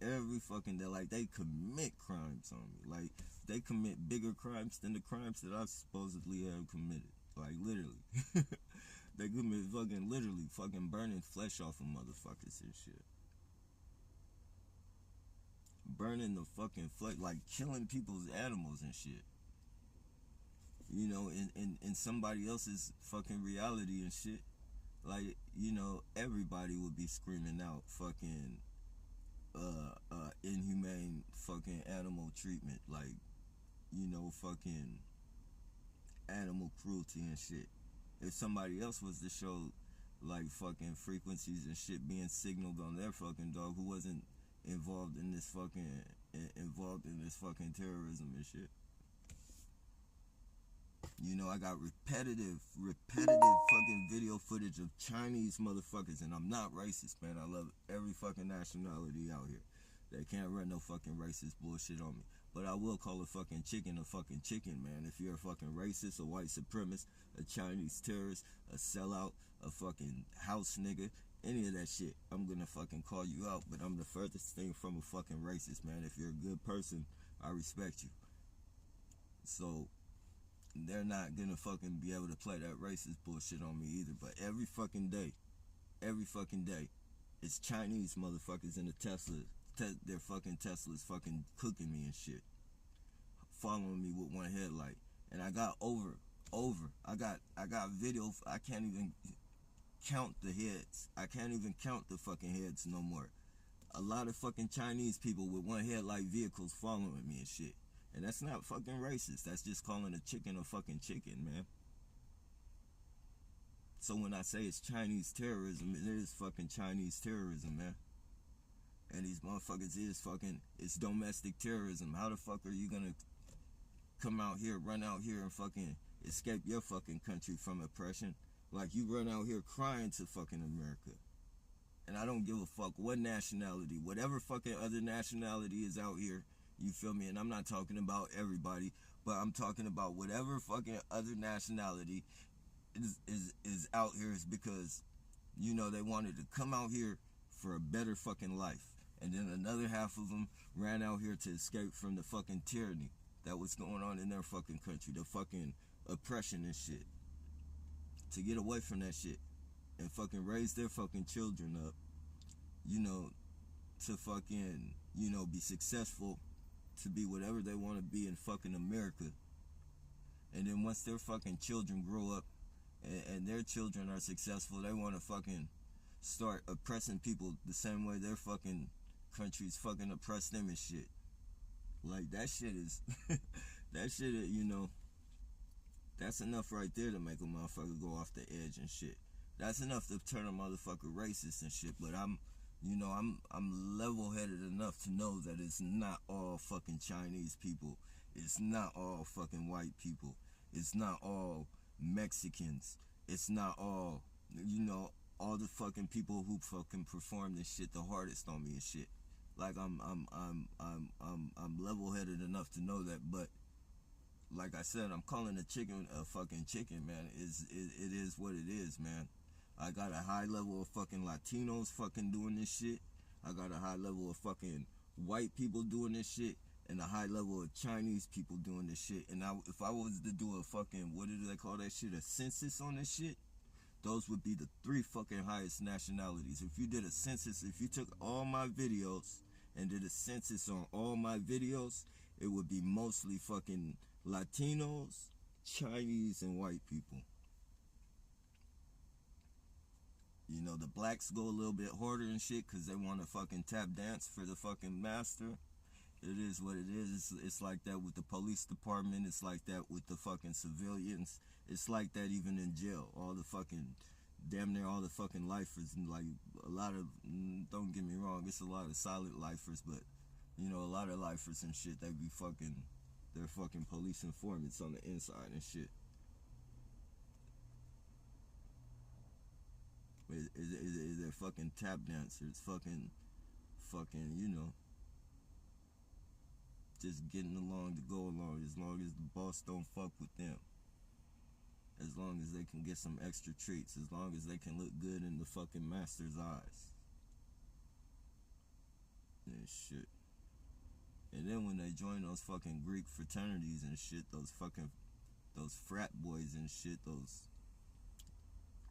Speaker 1: it. Every fucking day. Like, they commit crimes on me. Like, they commit bigger crimes than the crimes that I supposedly have committed. Like, literally. They commit literally fucking burning flesh off of motherfuckers and shit. Burning the fucking flesh, like killing people's animals and shit. In somebody else's fucking reality and shit. Like, everybody would be screaming out fucking inhumane fucking animal treatment. Like, fucking animal cruelty and shit. If somebody else was to show like fucking frequencies and shit being signaled on their fucking dog who wasn't involved in this fucking terrorism and shit. I got repetitive fucking video footage of Chinese motherfuckers, and I'm not racist, man. I love every fucking nationality out here. They can't run no fucking racist bullshit on me. But I will call a fucking chicken, man. If you're a fucking racist, a white supremacist, a Chinese terrorist, a sellout, a fucking house nigga, any of that shit, I'm gonna fucking call you out. But I'm the furthest thing from a fucking racist, man. If you're a good person, I respect you. So they're not gonna fucking be able to play that racist bullshit on me either. But every fucking day, it's Chinese motherfuckers in the Tesla. Their fucking Teslas fucking cooking me and shit, following me with one headlight. And I got I got video. I can't even count the heads. I can't even count the fucking heads no more. A lot of fucking Chinese people with one headlight vehicles following me and shit. And that's not fucking racist. That's just calling a chicken a fucking chicken, man. So when I say it's Chinese terrorism, it is fucking Chinese terrorism, man. And these motherfuckers it's domestic terrorism. How the fuck are you gonna come out here, run out here and fucking escape your fucking country from oppression? Like, you run out here crying to fucking America. And I don't give a fuck what nationality, whatever fucking other nationality is out here, you feel me? And I'm not talking about everybody, but I'm talking about whatever fucking other nationality is out here is because, they wanted to come out here for a better fucking life. And then another half of them ran out here to escape from the fucking tyranny that was going on in their fucking country, the fucking oppression and shit. To get away from that shit and fucking raise their fucking children up, to fucking, be successful, to be whatever they want to be in fucking America. And then once their fucking children grow up and their children are successful, they want to fucking start oppressing people the same way their fucking countries fucking oppress them and shit. Like, that shit is that shit, That's enough right there to make a motherfucker go off the edge and shit. That's enough to turn a motherfucker racist and shit. But I'm level-headed enough to know that it's not all fucking Chinese people. It's not all fucking white people. It's not all Mexicans. It's not all, all the fucking people who fucking perform this shit the hardest on me and shit. Like I'm level-headed enough to know that, but like I said, I'm calling a chicken a fucking chicken, man. It is what it is, man. I got a high level of fucking Latinos fucking doing this shit. I got a high level of fucking white people doing this shit, and a high level of Chinese people doing this shit. And if I was to do a fucking, what do they call that shit, a census on this shit, those would be the 3 fucking highest nationalities. If you did a census, if you took all my videos and did a census on all my videos, it would be mostly fucking Latinos, Chinese, and white people. The blacks go a little bit harder and shit because they want to fucking tap dance for the fucking master. It is what it is. It's like that with the police department. It's like that with the fucking civilians. It's like that even in jail. All the fucking, damn near all the fucking lifers. And like a lot of, don't get me wrong, it's a lot of solid lifers, but a lot of lifers and shit, they be fucking, they're fucking police informants on the inside and shit. They're fucking tap dancers, fucking, just getting along to go along, as long as the boss don't fuck with them. As long as they can get some extra treats, as long as they can look good in the fucking master's eyes. And shit. And then when they join those fucking Greek fraternities and shit, those frat boys and shit, those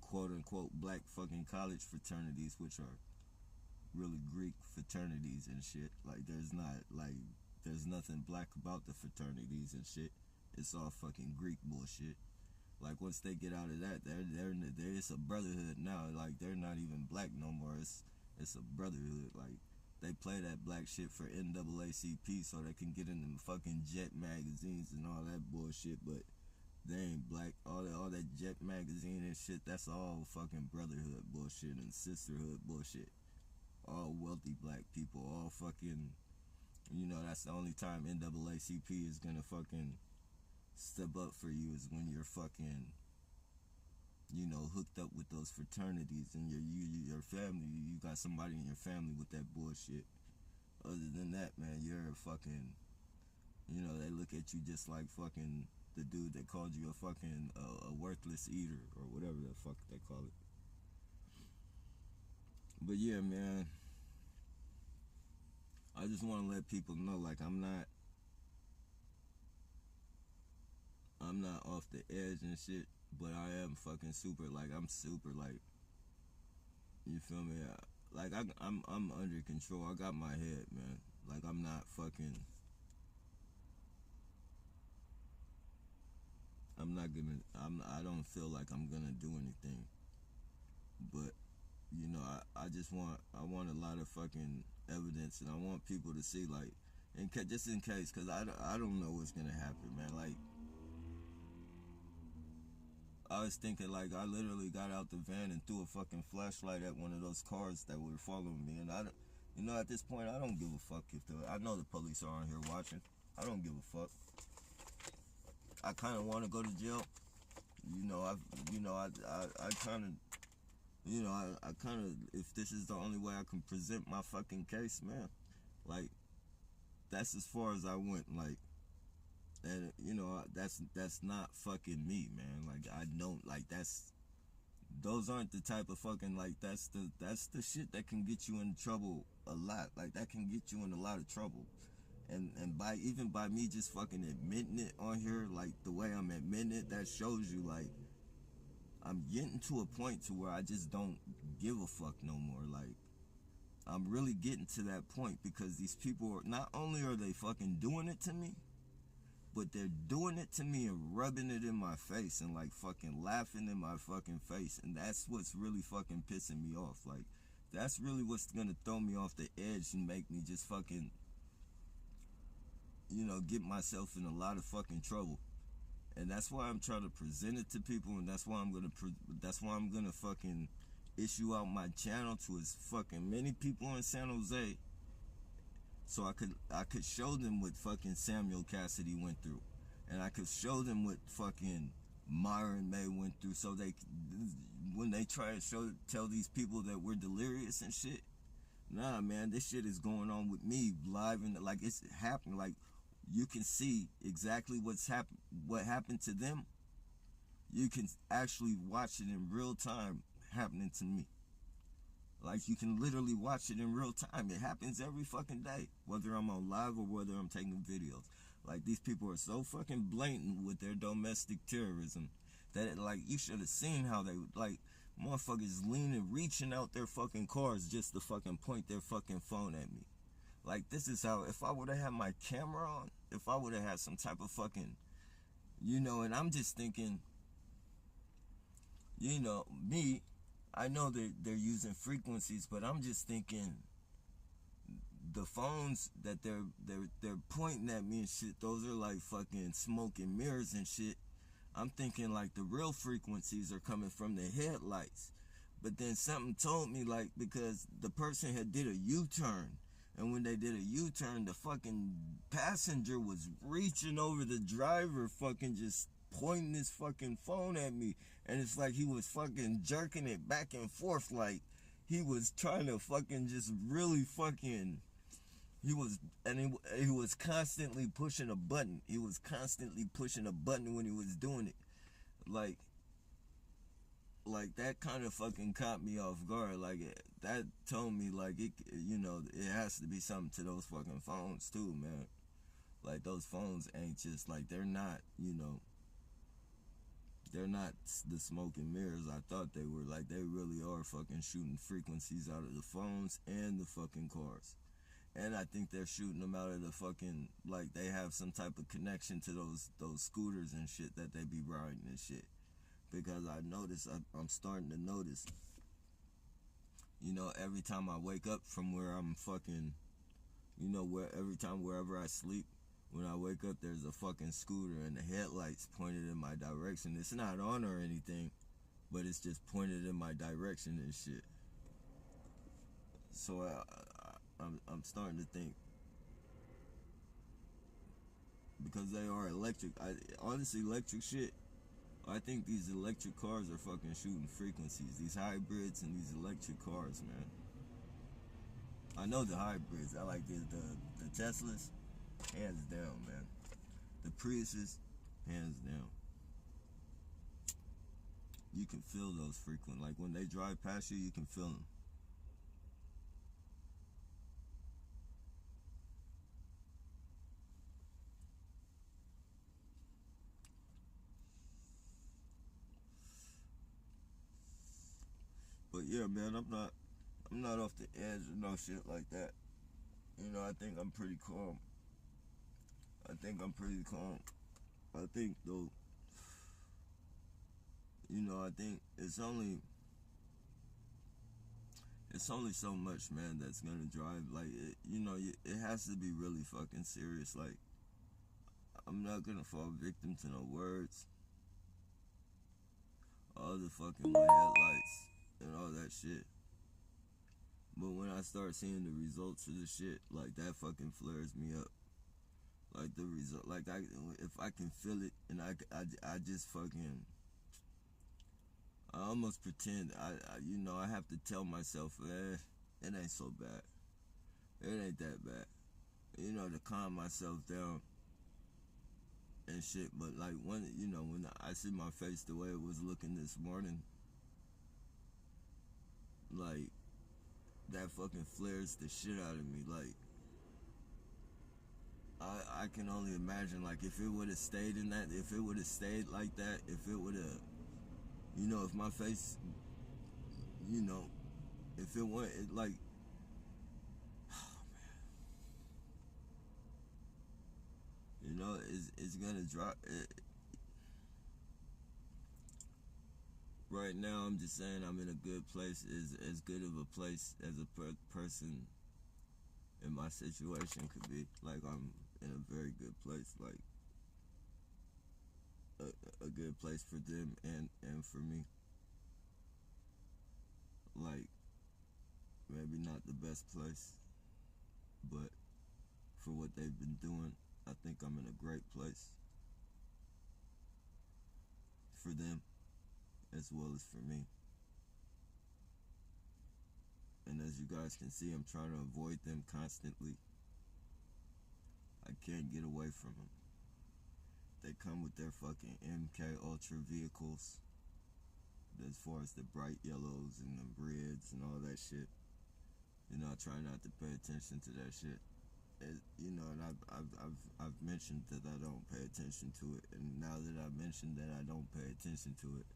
Speaker 1: quote-unquote black fucking college fraternities, which are really Greek fraternities and shit. Like, there's nothing black about the fraternities and shit. It's all fucking Greek bullshit. Like, once they get out of that, it's a brotherhood now. Like, they're not even black no more. It's a brotherhood. Like, they play that black shit for NAACP so they can get in them fucking Jet magazines and all that bullshit, but they ain't black. All that Jet magazine and shit, that's all fucking brotherhood bullshit and sisterhood bullshit. All wealthy black people, all fucking, that's the only time NAACP is gonna fucking step up for you, is when you're fucking, hooked up with those fraternities and your family, you got somebody in your family with that bullshit. Other than that, man, you're a fucking, they look at you just like fucking the dude that called you a fucking a worthless eater or whatever the fuck they call it. But yeah, man, I just want to let people know, like, I'm not off the edge and shit, but I am fucking super, like, I'm super, like, you feel me? Like, I'm under control. I got my head, man. Like, I'm not fucking, I don't feel like I'm gonna do anything, but I want a lot of fucking evidence, and I want people to see, like, just in case, because I don't know what's gonna happen, man. Like, I was thinking, like, I literally got out the van and threw a fucking flashlight at one of those cars that were following me, and at this point, I don't give a fuck I know the police are on here watching. I don't give a fuck. I kind of want to go to jail. I kind of, if this is the only way I can present my fucking case, man, like, that's as far as I went, like, and, that's not fucking me, man. Like, I don't, like, those aren't the type of fucking, like, that's the shit that can get you in trouble a lot. Like, that can get you in a lot of trouble. And even by me just fucking admitting it on here, like, the way I'm admitting it, that shows you, like, I'm getting to a point to where I just don't give a fuck no more. Like, I'm really getting to that point because these people not only are they fucking doing it to me, but they're doing it to me and rubbing it in my face and, like, fucking laughing in my fucking face. And that's what's really fucking pissing me off. Like, that's really what's gonna throw me off the edge and make me just fucking, get myself in a lot of fucking trouble. and that's why I'm trying to present it to people, and that's why I'm gonna fucking issue out my channel to as fucking many people in San Jose, so I could show them what fucking Samuel Cassidy went through, and I could show them what fucking Myron May went through, so they, when they try to tell these people that we're delirious and shit, nah, man, this shit is going on with me live, and like it's happening. Like you can see exactly what happened to them. You can actually watch it in real time happening to me. Like you can literally watch it in real time. It happens every fucking day, whether I'm on live or whether I'm taking videos. Like these people are so fucking blatant with their domestic terrorism that it, like you should have seen how they like motherfuckers leaning, reaching out their fucking cars just to fucking point their fucking phone at me. Like this is how, if I would have had my camera on, if I would have had some type of fucking, you know, and I'm just thinking, you know, me, I know they're using frequencies, but I'm just thinking the phones that they're pointing at me and shit, those are like fucking smoke and mirrors and shit. I'm thinking like the real frequencies are coming from the headlights. But then something told me, like, because the person had did a U-turn, and when they did a U-turn, the fucking passenger was reaching over the driver, fucking just pointing his fucking phone at me, and it's like he was fucking jerking it back and forth, like he was trying to fucking just really fucking, he was constantly pushing a button. He was constantly pushing a button when he was doing it. Like that kind of fucking caught me off guard. Like that told me like it, you know, it has to be something to those fucking phones too, man. Like those phones ain't just like, they're not, you know, they're not the smoke and mirrors I thought they were. Like they really are fucking shooting frequencies out of the phones and the fucking cars. And I think they're shooting them out of the fucking, like they have some type of connection to those scooters and shit that they be riding and shit. Because I'm starting to notice, you know, every time I wake up from where I'm fucking, you know, wherever I sleep, when I wake up, there's a fucking scooter and the headlights pointed in my direction. It's not on or anything, but it's just pointed in my direction and shit. So I'm starting to think, because they are electric. Honestly, electric shit. I think these electric cars are fucking shooting frequencies. These hybrids and these electric cars, man. I know the hybrids. I like the Teslas, hands down, man. The Priuses, hands down. You can feel those frequent. Like when they drive past you, you can feel them. But yeah, man, I'm not off the edge or no shit like that. You know, I think I'm pretty calm. I think though, you know, I think it's only so much, man, that's gonna drive. Like, you know, it has to be really fucking serious. Like, I'm not gonna fall victim to no words. All the fucking white headlights and all that shit. But when I start seeing the results of the shit, like that fucking flares me up. Like the result, like if I can feel it, and I just fucking, I almost pretend, you know, I have to tell myself, it ain't so bad. It ain't that bad. You know, to calm myself down and shit. But like when, you know, when I see my face the way it was looking this morning, like that fucking flares the shit out of me. Like I can only imagine, like, if it would have stayed in that, if it would have stayed like that, if it would have, you know, if my face, you know, if it went, it like, oh man, you know, it's gonna drop. Right now, I'm just saying I'm in a good place, as good of a place as a person in my situation could be. Like, I'm in a very good place. Like, a good place for them and for me. Like, maybe not the best place, but for what they've been doing, I think I'm in a great place for them as well as for me. And as you guys can see, I'm trying to avoid them constantly. I can't get away from them. They come with their fucking MK Ultra vehicles, as far as the bright yellows and the reds and all that shit. You know, I try not to pay attention to that shit. You know, and I've mentioned that I don't pay attention to it, and now that I've mentioned that I don't pay attention to it,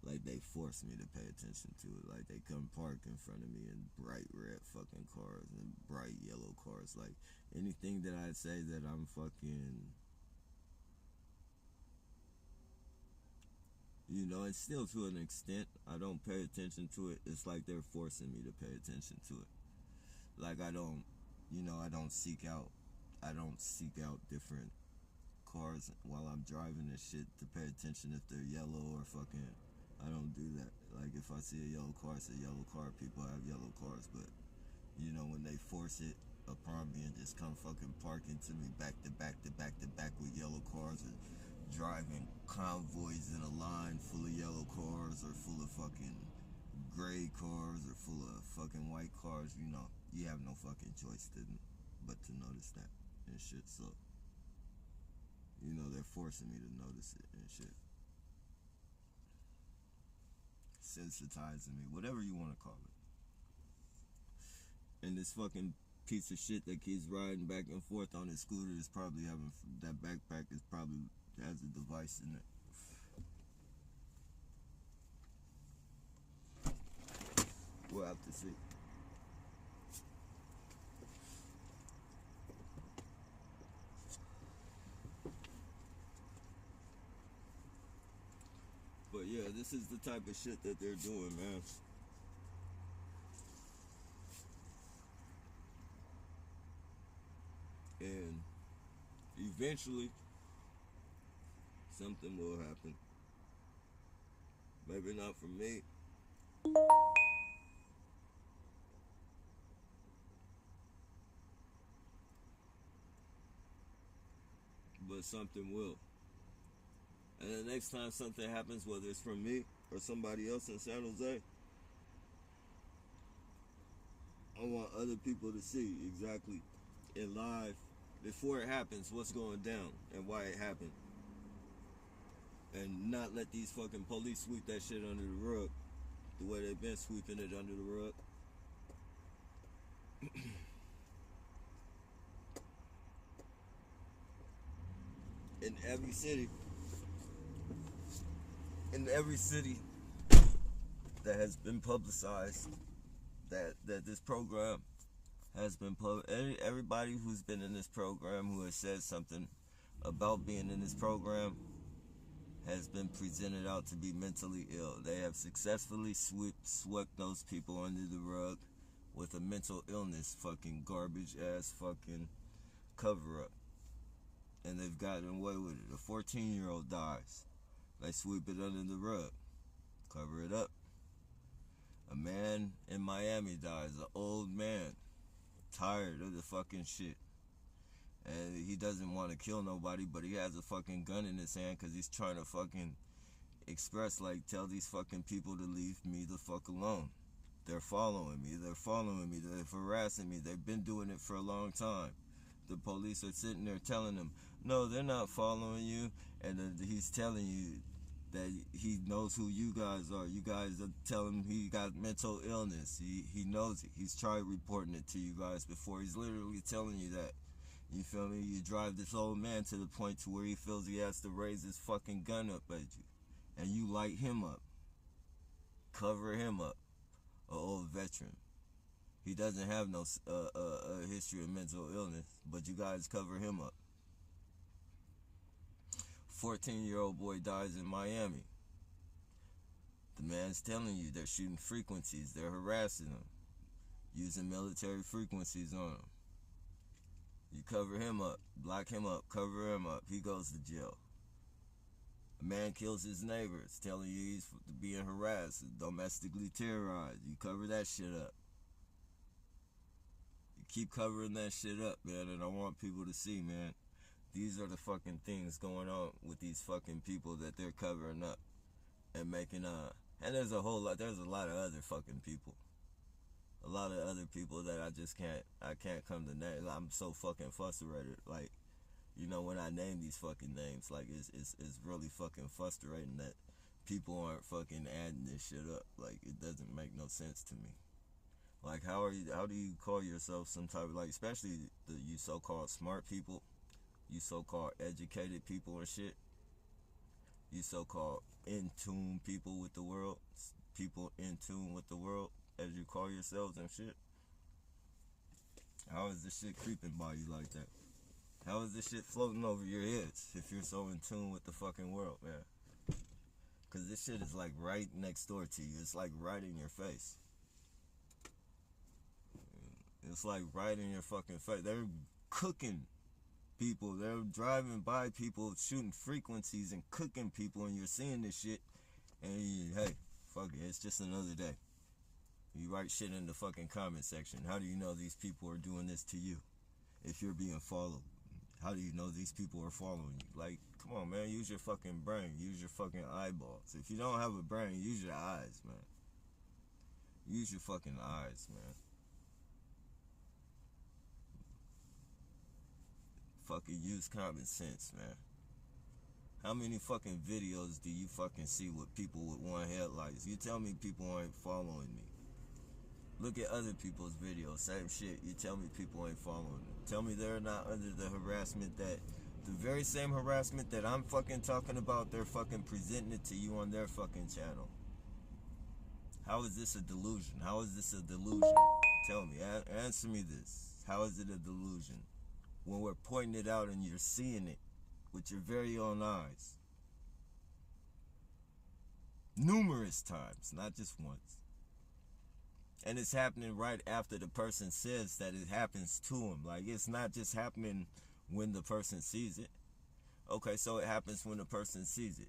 Speaker 1: like, they force me to pay attention to it. Like, they come park in front of me in bright red fucking cars and bright yellow cars. Like, anything that I say that I'm fucking, you know, and still to an extent, I don't pay attention to it. It's like they're forcing me to pay attention to it. Like, I don't, you know, I don't seek out different cars while I'm driving and shit to pay attention if they're yellow or fucking, I don't do that. Like, if I see a yellow car, it's a yellow car. People have yellow cars, but, you know, when they force it upon me and just come fucking park into me back to back to back to back with yellow cars, or driving convoys in a line full of yellow cars or full of fucking gray cars or full of fucking white cars, you know, you have no fucking choice but to notice that and shit. So, you know, they're forcing me to notice it and shit. Sensitizing me, whatever you want to call it. And this fucking piece of shit that keeps riding back and forth on his scooter is probably having, that backpack is probably has a device in it. We'll have to see. But yeah, this is the type of shit that they're doing, man. And eventually, something will happen. Maybe not for me. But something will. And the next time something happens, whether it's from me or somebody else in San Jose, I want other people to see exactly in live, before it happens, what's going down and why it happened. And not let these fucking police sweep that shit under the rug the way they've been sweeping it under the rug. In every city that has been publicized, that this program has been everybody who's been in this program, who has said something about being in this program, has been presented out to be mentally ill. They have successfully swept those people under the rug with a mental illness fucking garbage ass fucking cover up. And they've gotten away with it. A 14-year-old dies. They sweep it under the rug. Cover it up. A man in Miami dies. An old man. Tired of the fucking shit. And he doesn't want to kill nobody, but he has a fucking gun in his hand because he's trying to fucking express, like, tell these fucking people to leave me the fuck alone. They're following me. They're harassing me. They've been doing it for a long time. The police are sitting there telling him, no, they're not following you. And he's telling you that he knows who you guys are. You guys are telling him he got mental illness. He knows it. He's tried reporting it to you guys before. He's literally telling you that. You feel me? You drive this old man to the point to where he feels he has to raise his fucking gun up at you. And you light him up. Cover him up. An old veteran. He doesn't have no history of mental illness, but you guys cover him up. 14-year-old boy dies in Miami. The man's telling you they're shooting frequencies, they're harassing him, using military frequencies on him. You cover him up, block him up, cover him up, he goes to jail. A man kills his neighbors, telling you he's being harassed, domestically terrorized. You cover that shit up. You keep covering that shit up, man, and I want people to see, man. These are the fucking things going on with these fucking people that they're covering up and making, and there's a lot of other fucking people. A lot of other people that I can't come to name. I'm so fucking frustrated. Like, you know, when I name these fucking names, like, it's really fucking frustrating that people aren't fucking adding this shit up. Like, it doesn't make no sense to me. Like, how do you call yourself some type of, like, especially you so-called smart people, you so-called educated people and shit, you so-called in tune people with the world, people in tune with the world, as you call yourselves and shit. How is this shit creeping by you like that? How is this shit floating over your heads if you're so in tune with the fucking world, man? Because this shit is like right next door to you. It's like right in your face. It's like right in your fucking face. They're cooking people. They're driving by people, shooting frequencies and cooking people, and you're seeing this shit. And hey, fuck it. It's just another day. You write shit in the fucking comment section. How do you know these people are doing this to you? If you're being followed, how do you know these people are following you? Like, come on, man. Use your fucking brain. Use your fucking eyeballs. If you don't have a brain, use your eyes, man. Use your fucking eyes, man. Fucking use common sense, man. How many fucking videos do you fucking see with people with one headlights? You tell me people aren't following me. Look at other people's videos, same shit. You tell me people ain't following them. Tell me they're not under the harassment the very same harassment that I'm fucking talking about, they're fucking presenting it to you on their fucking channel. How is this a delusion? How is this a delusion? Tell me, answer me this. How is it a delusion? When we're pointing it out and you're seeing it with your very own eyes. Numerous times, not just once. And it's happening right after the person says that it happens to him. Like, it's not just happening when the person sees it. Okay, so it happens when the person sees it.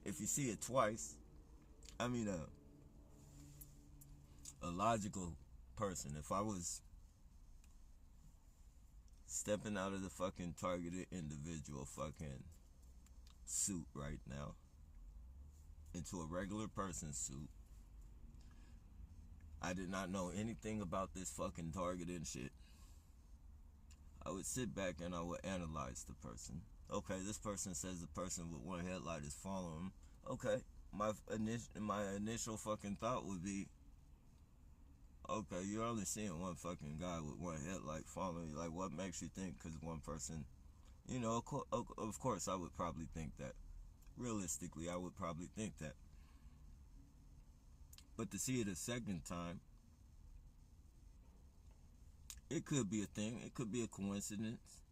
Speaker 1: If you see it twice, I mean, a logical person, if I was stepping out of the fucking targeted individual fucking suit right now into a regular person's suit, I did not know anything about this fucking targeting shit, I would sit back and I would analyze the person. Okay, this person says the person with one headlight is following him. Okay, my initial fucking thought would be, okay, you're only seeing one fucking guy with one headlight following you. Like, what makes you think because one person, you know, of course I would probably think that. Realistically, I would probably think that. But to see it a second time, it could be a thing. It could be a coincidence.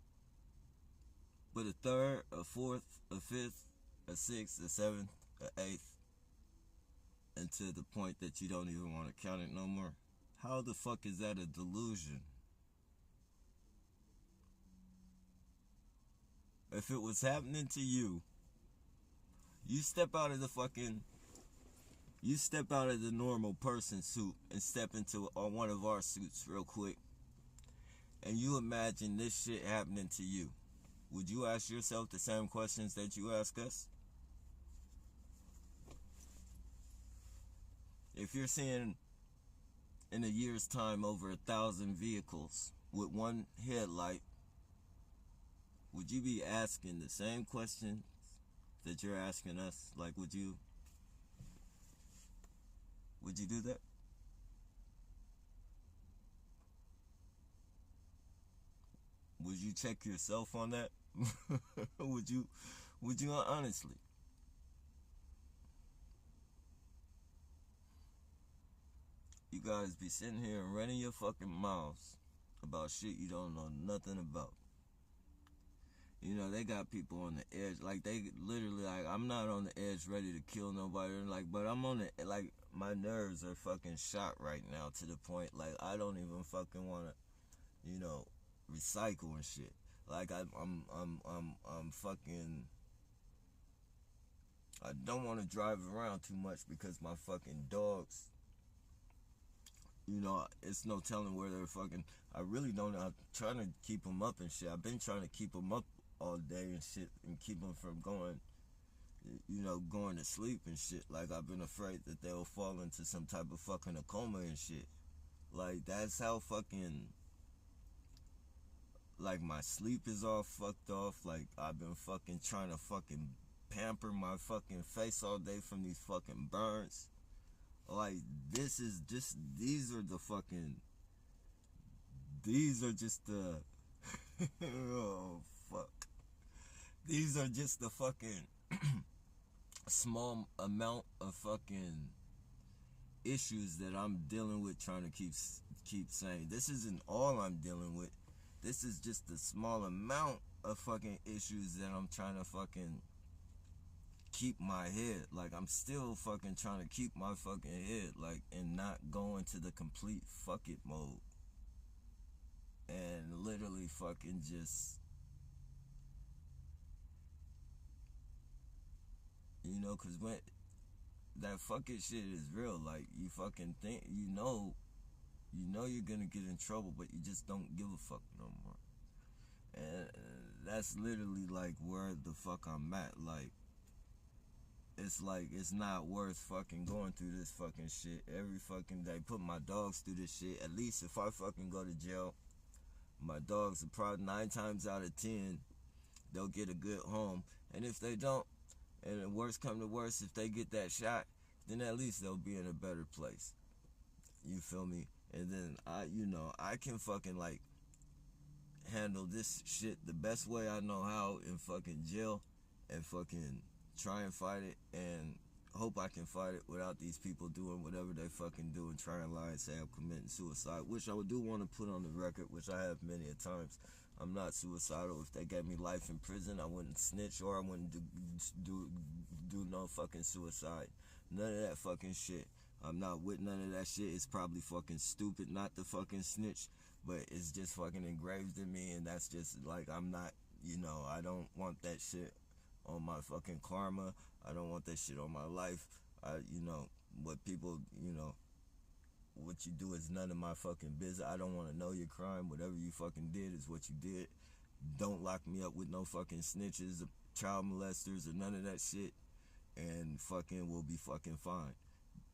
Speaker 1: But a third, a fourth, a fifth, a sixth, a seventh, a eighth, and to the point that you don't even want to count it no more. How the fuck is that a delusion? If it was happening to you, you step out of the normal person suit and step into one of our suits real quick, and you imagine this shit happening to you. Would you ask yourself the same questions that you ask us? If you're seeing in a year's time over 1,000 vehicles with one headlight, would you be asking the same questions that you're asking us? Like, would you do that? Would you check yourself on that? would you honestly? You guys be sitting here and running your fucking mouths about shit you don't know nothing about. You know, they got people on the edge. Like, they literally, like, I'm not on the edge ready to kill nobody. Like, but I'm on the, like, my nerves are fucking shot right now to the point, like, I don't even fucking want to, you know, recycle and shit. Like, I'm fucking I don't want to drive around too much because my fucking dogs, it's no telling where they're fucking. I really don't know. I'm trying to keep them up and shit. I've been trying to keep them up all day and shit and keep them from going to sleep and shit. Like, I've been afraid that they'll fall into some type of fucking a coma and shit. Like, that's how fucking, like, my sleep is all fucked off. Like, I've been fucking trying to fucking pamper my fucking face all day from these fucking burns. Like, these are just the, oh, fuck. These are just the fucking small amount of fucking issues that I'm dealing with, trying to keep saying. This isn't all I'm dealing with. This is just a small amount of fucking issues that I'm trying to fucking keep my head. Like, I'm still fucking trying to keep my fucking head, like, and not go into the complete fuck it mode. And literally fucking just, cause when that fucking shit is real, like, you fucking think, you're gonna get in trouble, but you just don't give a fuck no more. And that's literally, like, where the fuck I'm at. Like, it's not worth fucking going through this fucking shit every fucking day. Put my dogs through this shit. At least if I fucking go to jail, my dogs are probably 9 times out of 10, they'll get a good home. And if they don't, and the worst come to worst, if they get that shot, then at least they'll be in a better place. You feel me? And then I can fucking, like, handle this shit the best way I know how in fucking jail, and fucking try and fight it, and hope I can fight it without these people doing whatever they fucking do and try and lie and say I'm committing suicide, which I do want to put on the record, which I have many a times. I'm not suicidal. If they gave me life in prison, I wouldn't snitch, or I wouldn't do no fucking suicide. None of that fucking shit. I'm not with none of that shit. It's probably fucking stupid not to fucking snitch, but it's just fucking engraved in me, and that's just, like, I'm not, I don't want that shit on my fucking karma. I don't want that shit on my life. What people, what you do is none of my fucking business. I don't want to know your crime. Whatever you fucking did is what you did. Don't lock me up with no fucking snitches or child molesters or none of that shit, and fucking we'll be fucking fine.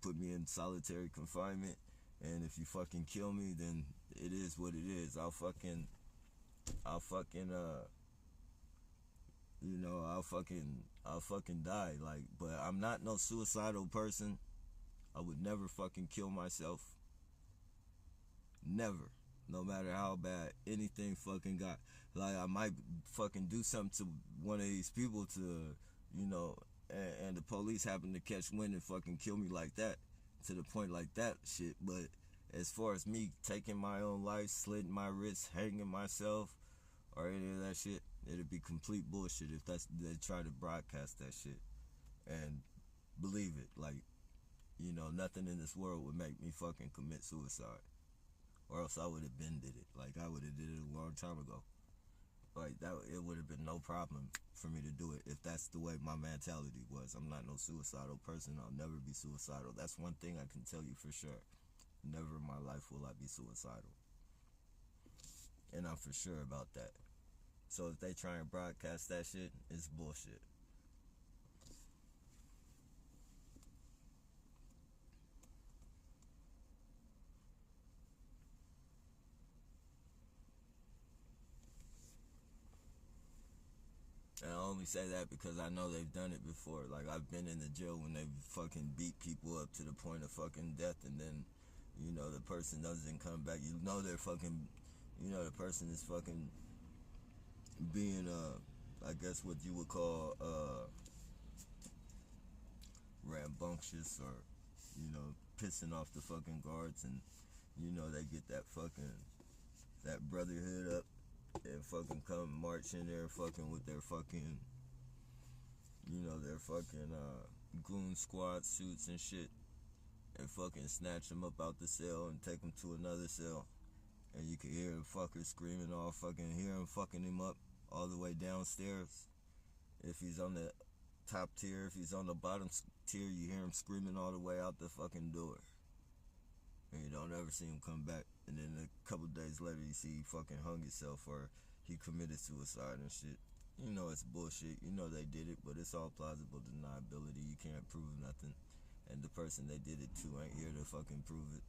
Speaker 1: Put me in solitary confinement, and if you fucking kill me, then it is what it is. I'll fucking I'll fucking die. Like, but I'm not no suicidal person. I would never fucking kill myself. Never. No matter how bad anything fucking got. Like, I might fucking do something to one of these people to, and the police happen to catch wind and fucking kill me like that, to the point like that shit. But as far as me taking my own life, slitting my wrists, hanging myself, or any of that shit, it'd be complete bullshit if they try to broadcast that shit. And believe it, like, nothing in this world would make me fucking commit suicide. Or else I would have been did it. Like, I would have did it a long time ago. Like, that, it would have been no problem for me to do it if that's the way my mentality was. I'm not no suicidal person. I'll never be suicidal. That's one thing I can tell you for sure. Never in my life will I be suicidal. And I'm for sure about that. So if they try and broadcast that shit, it's bullshit. And I only say that because I know they've done it before. Like, I've been in the jail when they fucking beat people up to the point of fucking death, and then, the person doesn't come back. They're fucking, the person is fucking being, I guess what you would call, rambunctious, or, pissing off the fucking guards, and, they get that brotherhood up, and fucking come march in there fucking with their fucking, their fucking, goon squad suits and shit, and fucking snatch them up out the cell and take them to another cell. And you can hear the fucker screaming hear him fucking him up all the way downstairs. If he's on the top tier. If he's on the bottom tier, you hear him screaming all the way out the fucking door. And you don't ever see him come back. And then a couple days later, you see he fucking hung himself or he committed suicide and shit. You know it's bullshit. You know they did it, but it's all plausible deniability. You can't prove nothing. And the person they did it to ain't here to fucking prove it.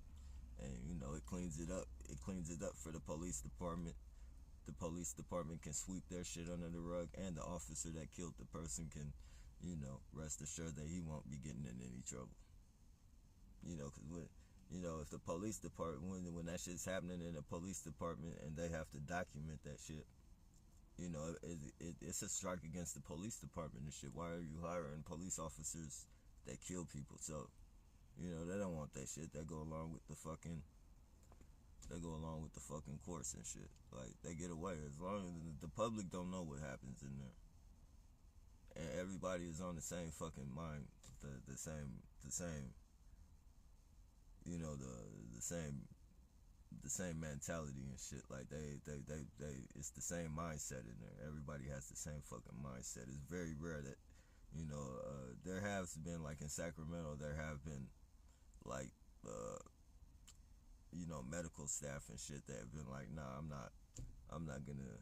Speaker 1: And, you know, it cleans it up. It cleans it up for the police department. The police department can sweep their shit under the rug, and the officer that killed the person can, you know, rest assured that he won't be getting in any trouble. You know, because if the police department, when that shit's happening in the police department and they have to document that shit, you know, it's a strike against the police department and shit. Why are you hiring police officers that kill people? So, you know, they don't want that shit. They go along with the fucking course and shit. Like, they get away as long as the public don't know what happens in there, and everybody is on the same fucking mind, the same, you know, the same mentality and shit. Like they it's the same mindset in there. Everybody has the same fucking mindset. It's very rare that, you know, there has been, like in Sacramento, there have been like you know, medical staff and shit that have been like, nah, I'm not gonna,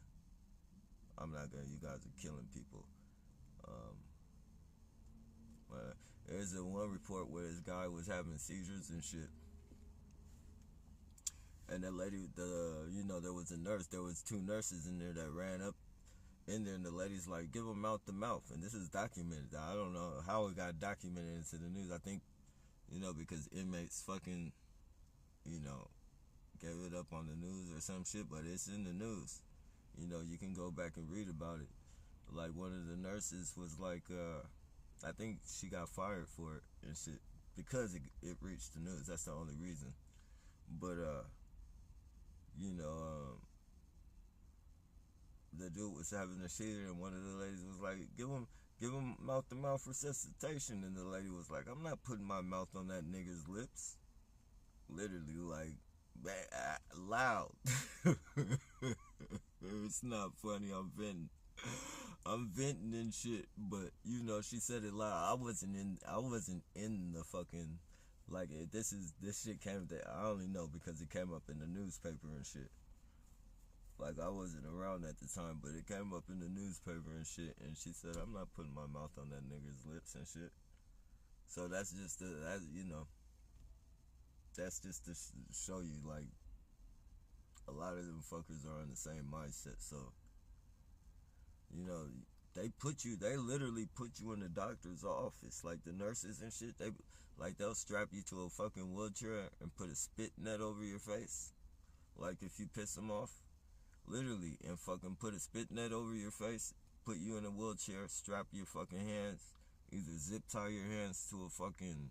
Speaker 1: you guys are killing people. There's one report where this guy was having seizures and shit, and that lady, there was a nurse. There was two nurses in there that ran up in there, and the lady's like, give him mouth to mouth. And this is documented. I don't know how it got documented into the news. I think, you know, because inmates fucking, you know, gave it up on the news or some shit, but it's in the news. You know, you can go back and read about it. Like, one of the nurses was like, I think she got fired for it and shit because it reached the news. That's the only reason. But you know, the dude was having a seizure, and one of the ladies was like, give him mouth to mouth resuscitation, and the lady was like, I'm not putting my mouth on that nigga's lips. Literally, like, loud. It's not funny. I'm venting and shit, but, you know, she said it loud. I wasn't in the fucking, like, this shit came, I only know because it came up in the newspaper and shit. Like, I wasn't around at the time, but it came up in the newspaper and shit, and she said, I'm not putting my mouth on that nigga's lips and shit. So that's just you know, that's just to show you, like, a lot of them fuckers are in the same mindset. So, you know, they literally put you in the doctor's office, like the nurses and shit. They'll strap you to a fucking wheelchair and put a spit net over your face, like if you piss them off, literally, and fucking put a spit net over your face, put you in a wheelchair, strap your fucking hands, either zip tie your hands to a fucking,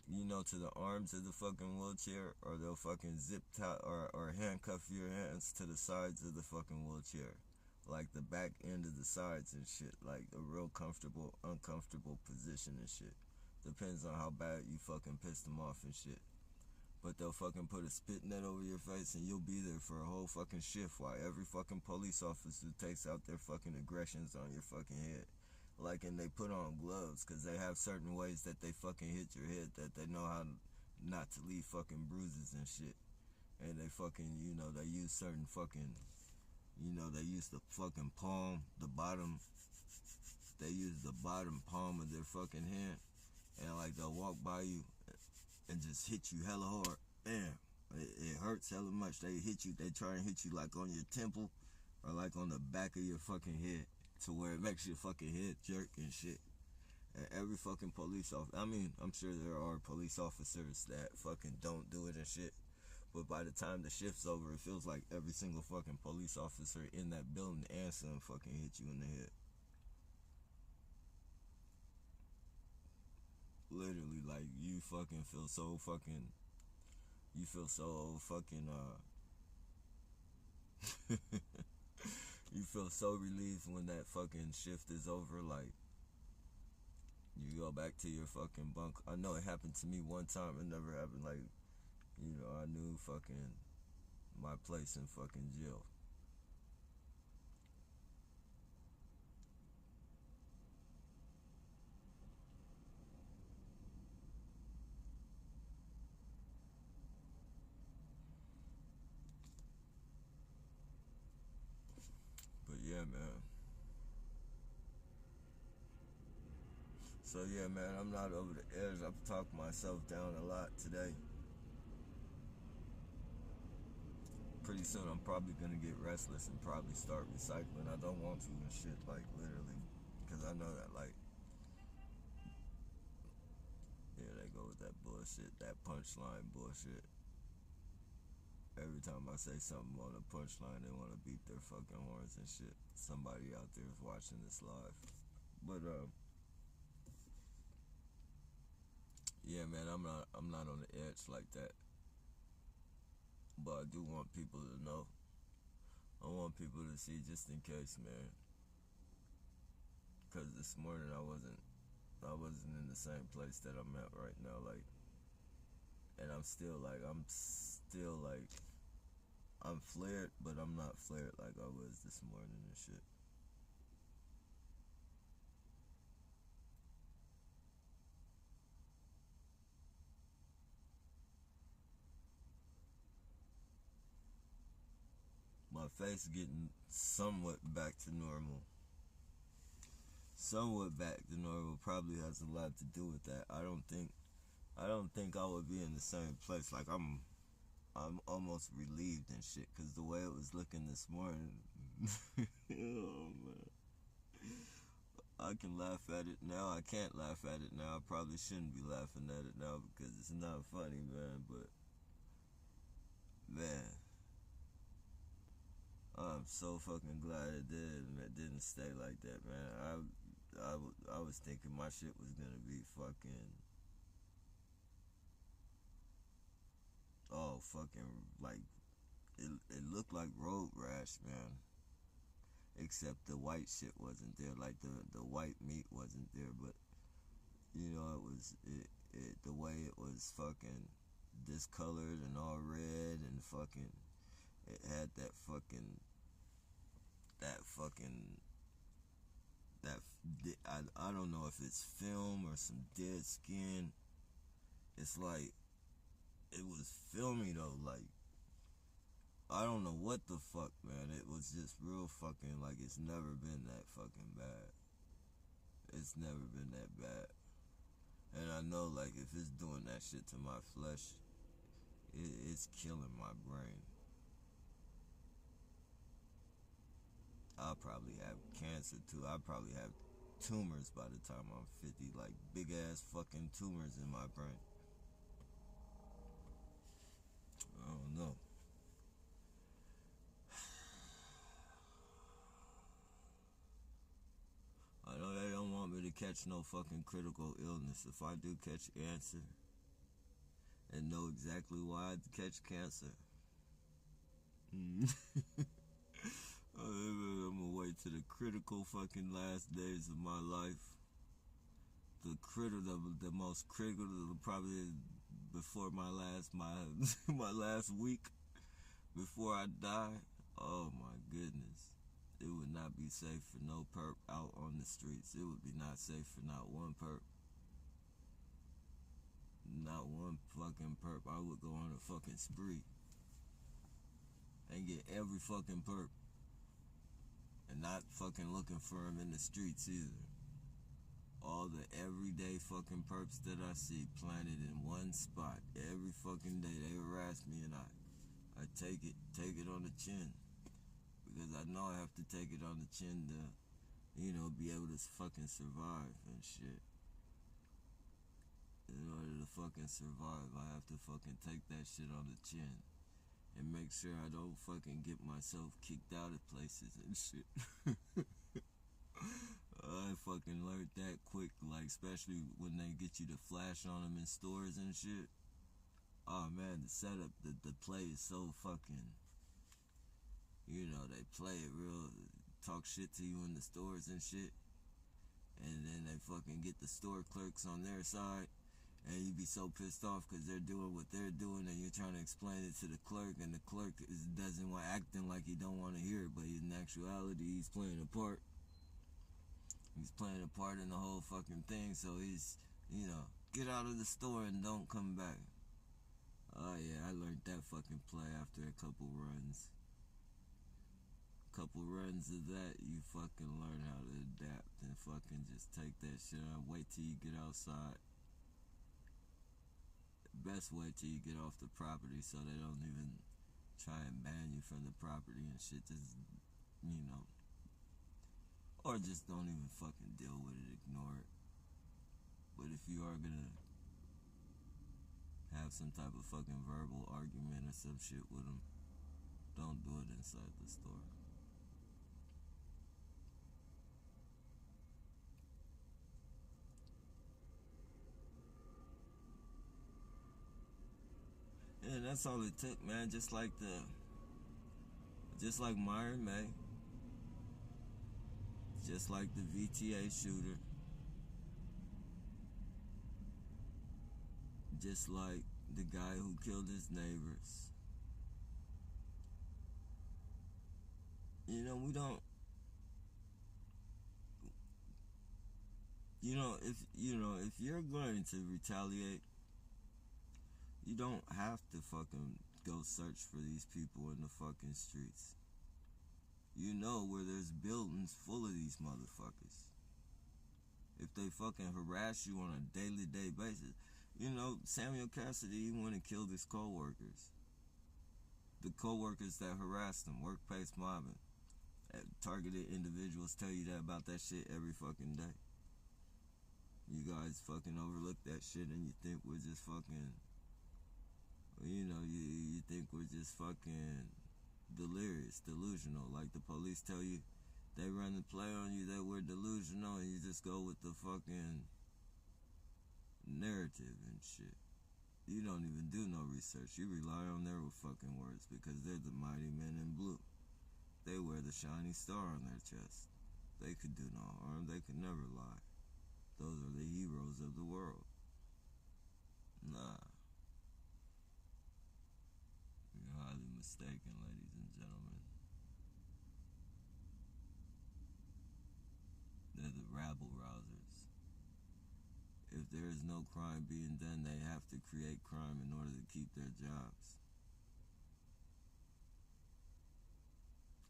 Speaker 1: you know, to the arms of the fucking wheelchair, or they'll fucking zip tie or handcuff your hands to the sides of the fucking wheelchair, like the back end of the sides and shit, like a real comfortable, uncomfortable position and shit. Depends on how bad you fucking pissed them off and shit. But they'll fucking put a spit net over your face, and you'll be there for a whole fucking shift while every fucking police officer takes out their fucking aggressions on your fucking head. Like, and they put on gloves, because they have certain ways that they fucking hit your head that they know how not to leave fucking bruises and shit. And they fucking, you know, they use certain fucking, you know, they use the fucking palm, they use the bottom palm of their fucking hand, and like they'll walk by you and just hit you hella hard. Damn, it hurts hella much. They try and hit you like on your temple or like on the back of your fucking head, to where it makes your fucking head jerk and shit. And every fucking police officer, I mean, I'm sure there are police officers that fucking don't do it and shit, but by the time the shift's over, it feels like every single fucking police officer in that building and some fucking hit you in the head. Literally, like, you fucking feel so fucking, you feel so fucking, you feel so relieved when that fucking shift is over. Like, you go back to your fucking bunk. I know it happened to me one time. It never happened, like, you know, I knew fucking my place in fucking jail. So yeah, man, I'm not over the edge. I've talked myself down a lot today. Pretty soon I'm probably gonna get restless and probably start recycling. I don't want to and shit, like literally, because I know that like, yeah, they go with that bullshit, that punchline bullshit. Every time I say something on a punchline, they want to beat their fucking horns and shit. Somebody out there is watching this live. But yeah, man, I'm not on the edge like that. But I do want people to know. I want people to see just in case, man. Cause this morning I wasn't in the same place that I'm at right now, like, and I'm still like I'm flared, but I'm not flared like I was this morning and shit. My face getting somewhat back to normal. Somewhat back to normal probably has a lot to do with that. I don't think I would be in the same place. Like I'm almost relieved and shit, cause the way it was looking this morning, oh man, I can laugh at it now. I can't laugh at it now. I probably shouldn't be laughing at it now because it's not funny, man. But man, I'm so fucking glad it did and it didn't stay like that, man. I was thinking my shit was gonna be fucking, oh fucking, like it looked like road rash, man. Except the white shit wasn't there, like the white meat wasn't there, but you know it the way it was fucking discolored and all red and fucking, it had that fucking that I don't know if it's film or some dead skin. It's like it was filmy though, like I don't know what the fuck, man. It was just real fucking, like, it's never been that fucking bad. It's never been that bad. And I know, like, if it's doing that shit to my flesh, it's killing my brain. I'll probably have cancer too. I'll probably have tumors by the time I'm 50, like big ass fucking tumors in my brain. I don't know. I know they don't want me to catch no fucking critical illness. If I do catch cancer and know exactly why I catch cancer, I'm gonna wait to the critical fucking last days of my life. The most critical, probably before my last week before I die. Oh my goodness. It would not be safe for no perp out on the streets. It would be not safe for not one perp. Not one fucking perp. I would go on a fucking spree and get every fucking perp. And not fucking looking for them in the streets either. All the everyday fucking perps that I see planted in one spot every fucking day. They harass me and I take it on the chin. Because I know I have to take it on the chin to, be able to fucking survive and shit. In order to fucking survive, I have to fucking take that shit on the chin. And make sure I don't fucking get myself kicked out of places and shit. I fucking learned that quick, like, especially when they get you to flash on them in stores and shit. Oh man, the setup, the play is so fucking, they play it real, talk shit to you in the stores and shit. And then they fucking get the store clerks on their side. And you be so pissed off because they're doing what they're doing and you're trying to explain it to the clerk. And the clerk doesn't want, acting like he don't want to hear it. But in actuality, he's playing a part. He's playing a part in the whole fucking thing. So he's, get out of the store and don't come back. Oh yeah, I learned that fucking play after a couple runs. Couple runs of that, you fucking learn how to adapt and fucking just take that shit on. Wait till you get outside. Best wait till you get off the property so they don't even try and ban you from the property and shit. Just, you know, or just don't even fucking deal with it, ignore it. But if you are gonna have some type of fucking verbal argument or some shit with them, don't do it inside the store. Yeah, that's all it took, man. Just like Myron May, just like the VTA shooter, just like the guy who killed his neighbors. You know, we don't. If you're going to retaliate, you don't have to fucking go search for these people in the fucking streets. You know where there's buildings full of these motherfuckers. If they fucking harass you on a daily basis, you know, Samuel Cassidy, he went and killed his co-workers. The co-workers that harassed him, workplace mobbing. Targeted individuals tell you that about that shit every fucking day. You guys fucking overlook that shit and you think we're just fucking, you know, you think we're just fucking delirious, delusional. Like the police tell you, they run the play on you that we're delusional and you just go with the fucking narrative and shit. You don't even do no research. You rely on their fucking words because they're the mighty men in blue. They wear the shiny star on their chest. They could do no harm. They could never lie. Those are the heroes of the world. Nah. You're highly mistaken, ladies and gentlemen. They're the rabble rousers. If there is no crime being done, they have to create crime in order to keep their jobs.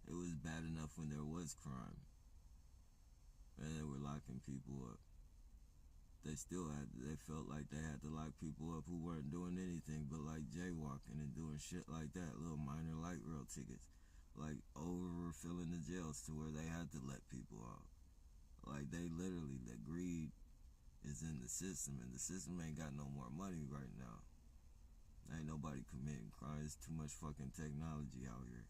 Speaker 1: It was bad enough when there was crime, and they were locking people up. They felt like they had to lock people up who weren't doing anything but like jaywalking and doing shit like that, little minor light rail tickets, like overfilling the jails to where they had to let people out. Like they literally, the greed is in the system, and the system ain't got no more money right now. Ain't nobody committing crime. There's too much fucking technology out here.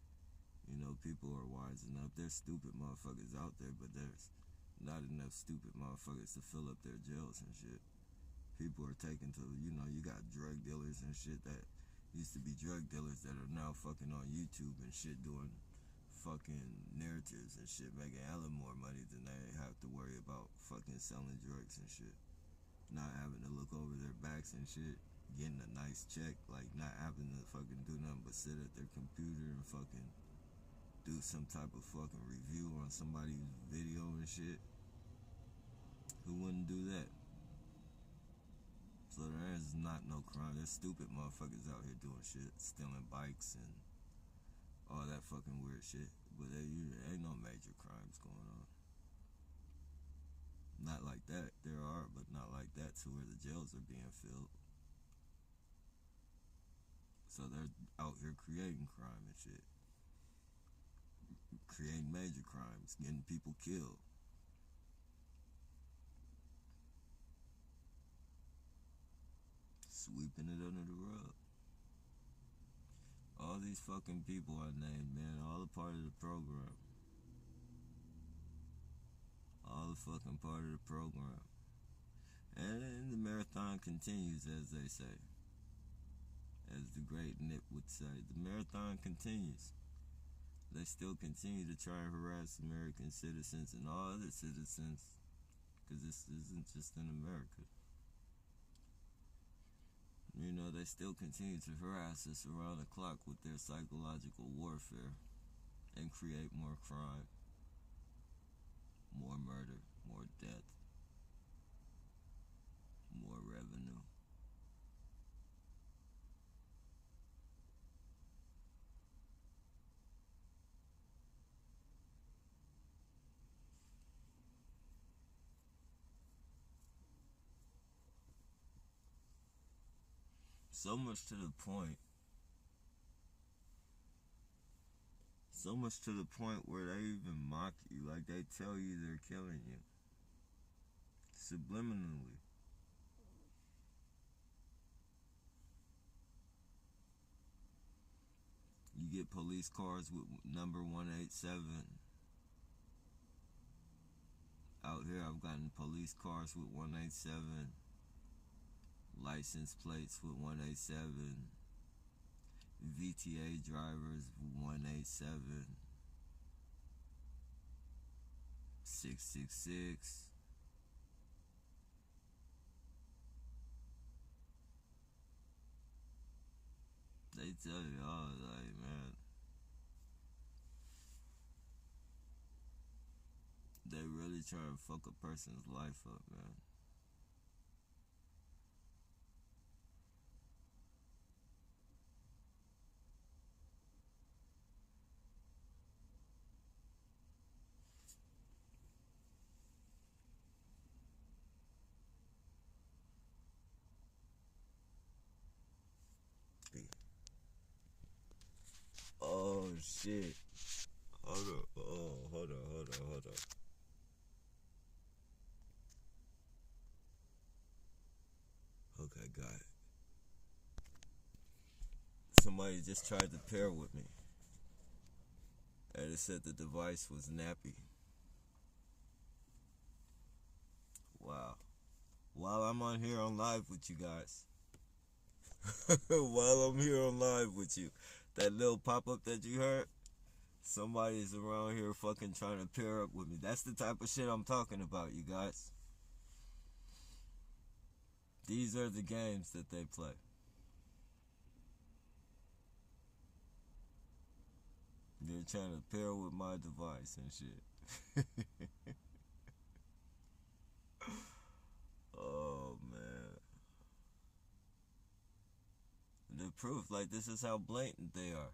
Speaker 1: You know, people are wise enough. There's stupid motherfuckers out there, but there's not enough stupid motherfuckers to fill up their jails and shit. People are taken to, you know, you got drug dealers and shit that used to be drug dealers that are now fucking on YouTube and shit doing fucking narratives and shit, making hella more money than they have to worry about fucking selling drugs and shit. Not having to look over their backs and shit, getting a nice check, like not having to fucking do nothing but sit at their computer and fucking do some type of fucking review on somebody's video and shit. Who wouldn't do that? So there is not no crime. There's stupid motherfuckers out here doing shit, stealing bikes and all that fucking weird shit. But there ain't no major crimes going on. Not like that. There are, but not like that to where the jails are being filled. So they're out here creating crime and shit. Creating major crimes, getting people killed. Sweeping it under the rug. All these fucking people I named, man, all a part of the program. All a fucking part of the program. And the marathon continues, as they say. As the great Nip would say, the marathon continues. They still continue to try and harass American citizens and all other citizens, because this isn't just in America. You know, they still continue to harass us around the clock with their psychological warfare and create more crime, more murder, more death, more revenue. So much to the point. So much to the point where they even mock you. Like they tell you they're killing you. Subliminally. You get police cars with number 187. Out here, I've gotten police cars with 187. License plates with 187. VTA drivers with 187. 666. They tell you all, like, man, they really trying to fuck a person's life up, man. Oh shit. Hold on. Oh, hold on. Okay, got it. Somebody just tried to pair with me. And it said the device was nappy. Wow. While I'm on here on live with you guys. While I'm here on live with you. That little pop-up that you heard. Somebody's around here fucking trying to pair up with me. That's the type of shit I'm talking about, you guys. These are the games that they play. They're trying to pair with my device and shit. Oh, man. The proof, like, this is how blatant they are.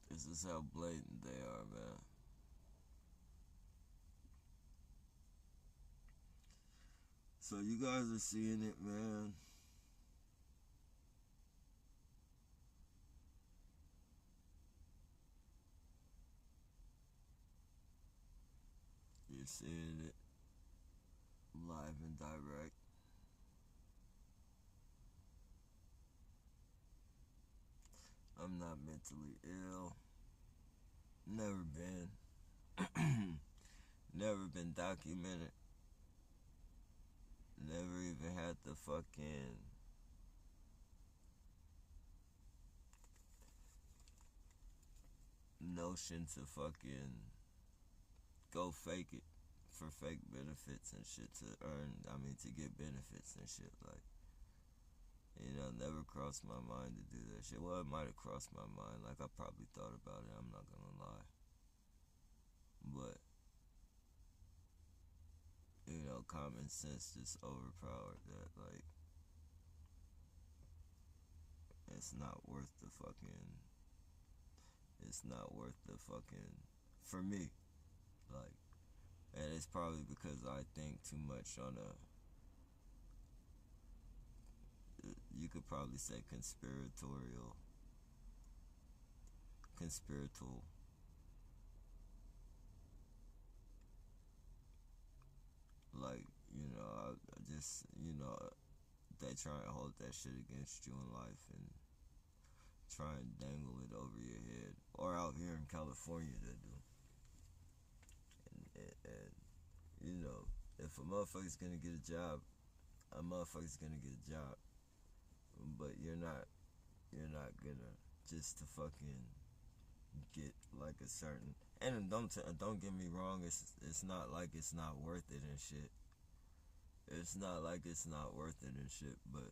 Speaker 1: This is how blatant they are, man. So you guys are seeing it, man. You're seeing it live and direct. I'm not mentally ill. Never been. Never been documented. Never even had the fucking notion to fucking go fake it for fake benefits and shit to earn, to get benefits and shit. Like, never crossed my mind to do that shit. Well, it might have crossed my mind. Like, I probably thought about it. I'm not gonna lie. But, common sense just overpowered that. Like, it's not worth the fucking. It's not worth the fucking. For me. Like, and it's probably because I think too much on you could probably say conspiratorial. Like, I just, they try and hold that shit against you in life and try and dangle it over your head. Or out here in California, they do. And if a motherfucker's gonna get a job, a motherfucker's gonna get a job. But you're not gonna just to fucking get like a certain. And don't get me wrong, it's not like it's not worth it and shit. It's not like it's not worth it and shit, but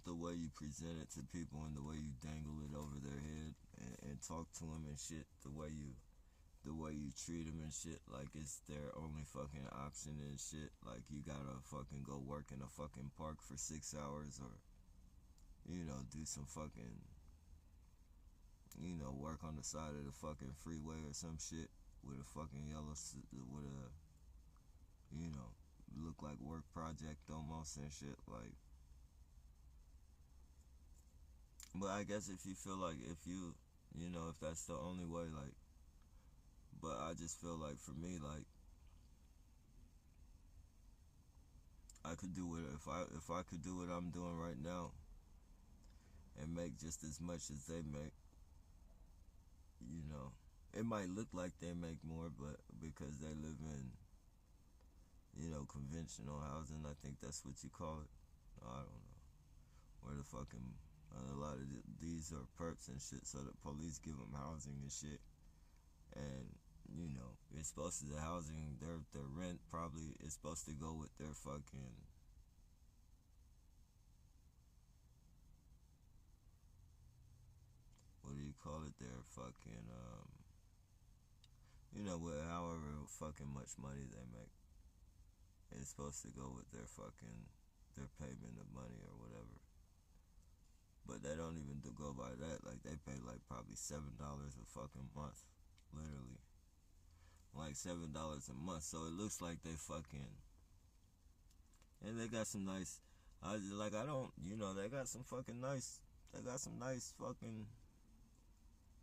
Speaker 1: the way you present it to people and the way you dangle it over their head and talk to them and shit, the way you treat them and shit like it's their only fucking option and shit. Like, you gotta fucking go work in a fucking park for 6 hours or, do some fucking, work on the side of the fucking freeway or some shit with a fucking with a, look like work project almost and shit. Like, but I guess if you feel like if that's the only way, like, but I just feel like for me, like, I could do it if I could do what I'm doing right now and make just as much as they make, you know. It might look like they make more, but because they live in, conventional housing, I think that's what you call it. I don't know. Where the fucking, a lot of these are perks and shit, so the police give them housing and shit. And, it's supposed to, the housing, their rent probably is supposed to go with their fucking, what do you call it, their fucking, with however fucking much money they make. It's supposed to go with their payment of money or whatever. But they don't even go by that. Like, they pay like probably $7 a fucking month. Literally. Like $7 a month. So it looks like they fucking, and they got some nice, they got some fucking nice, they got some nice fucking,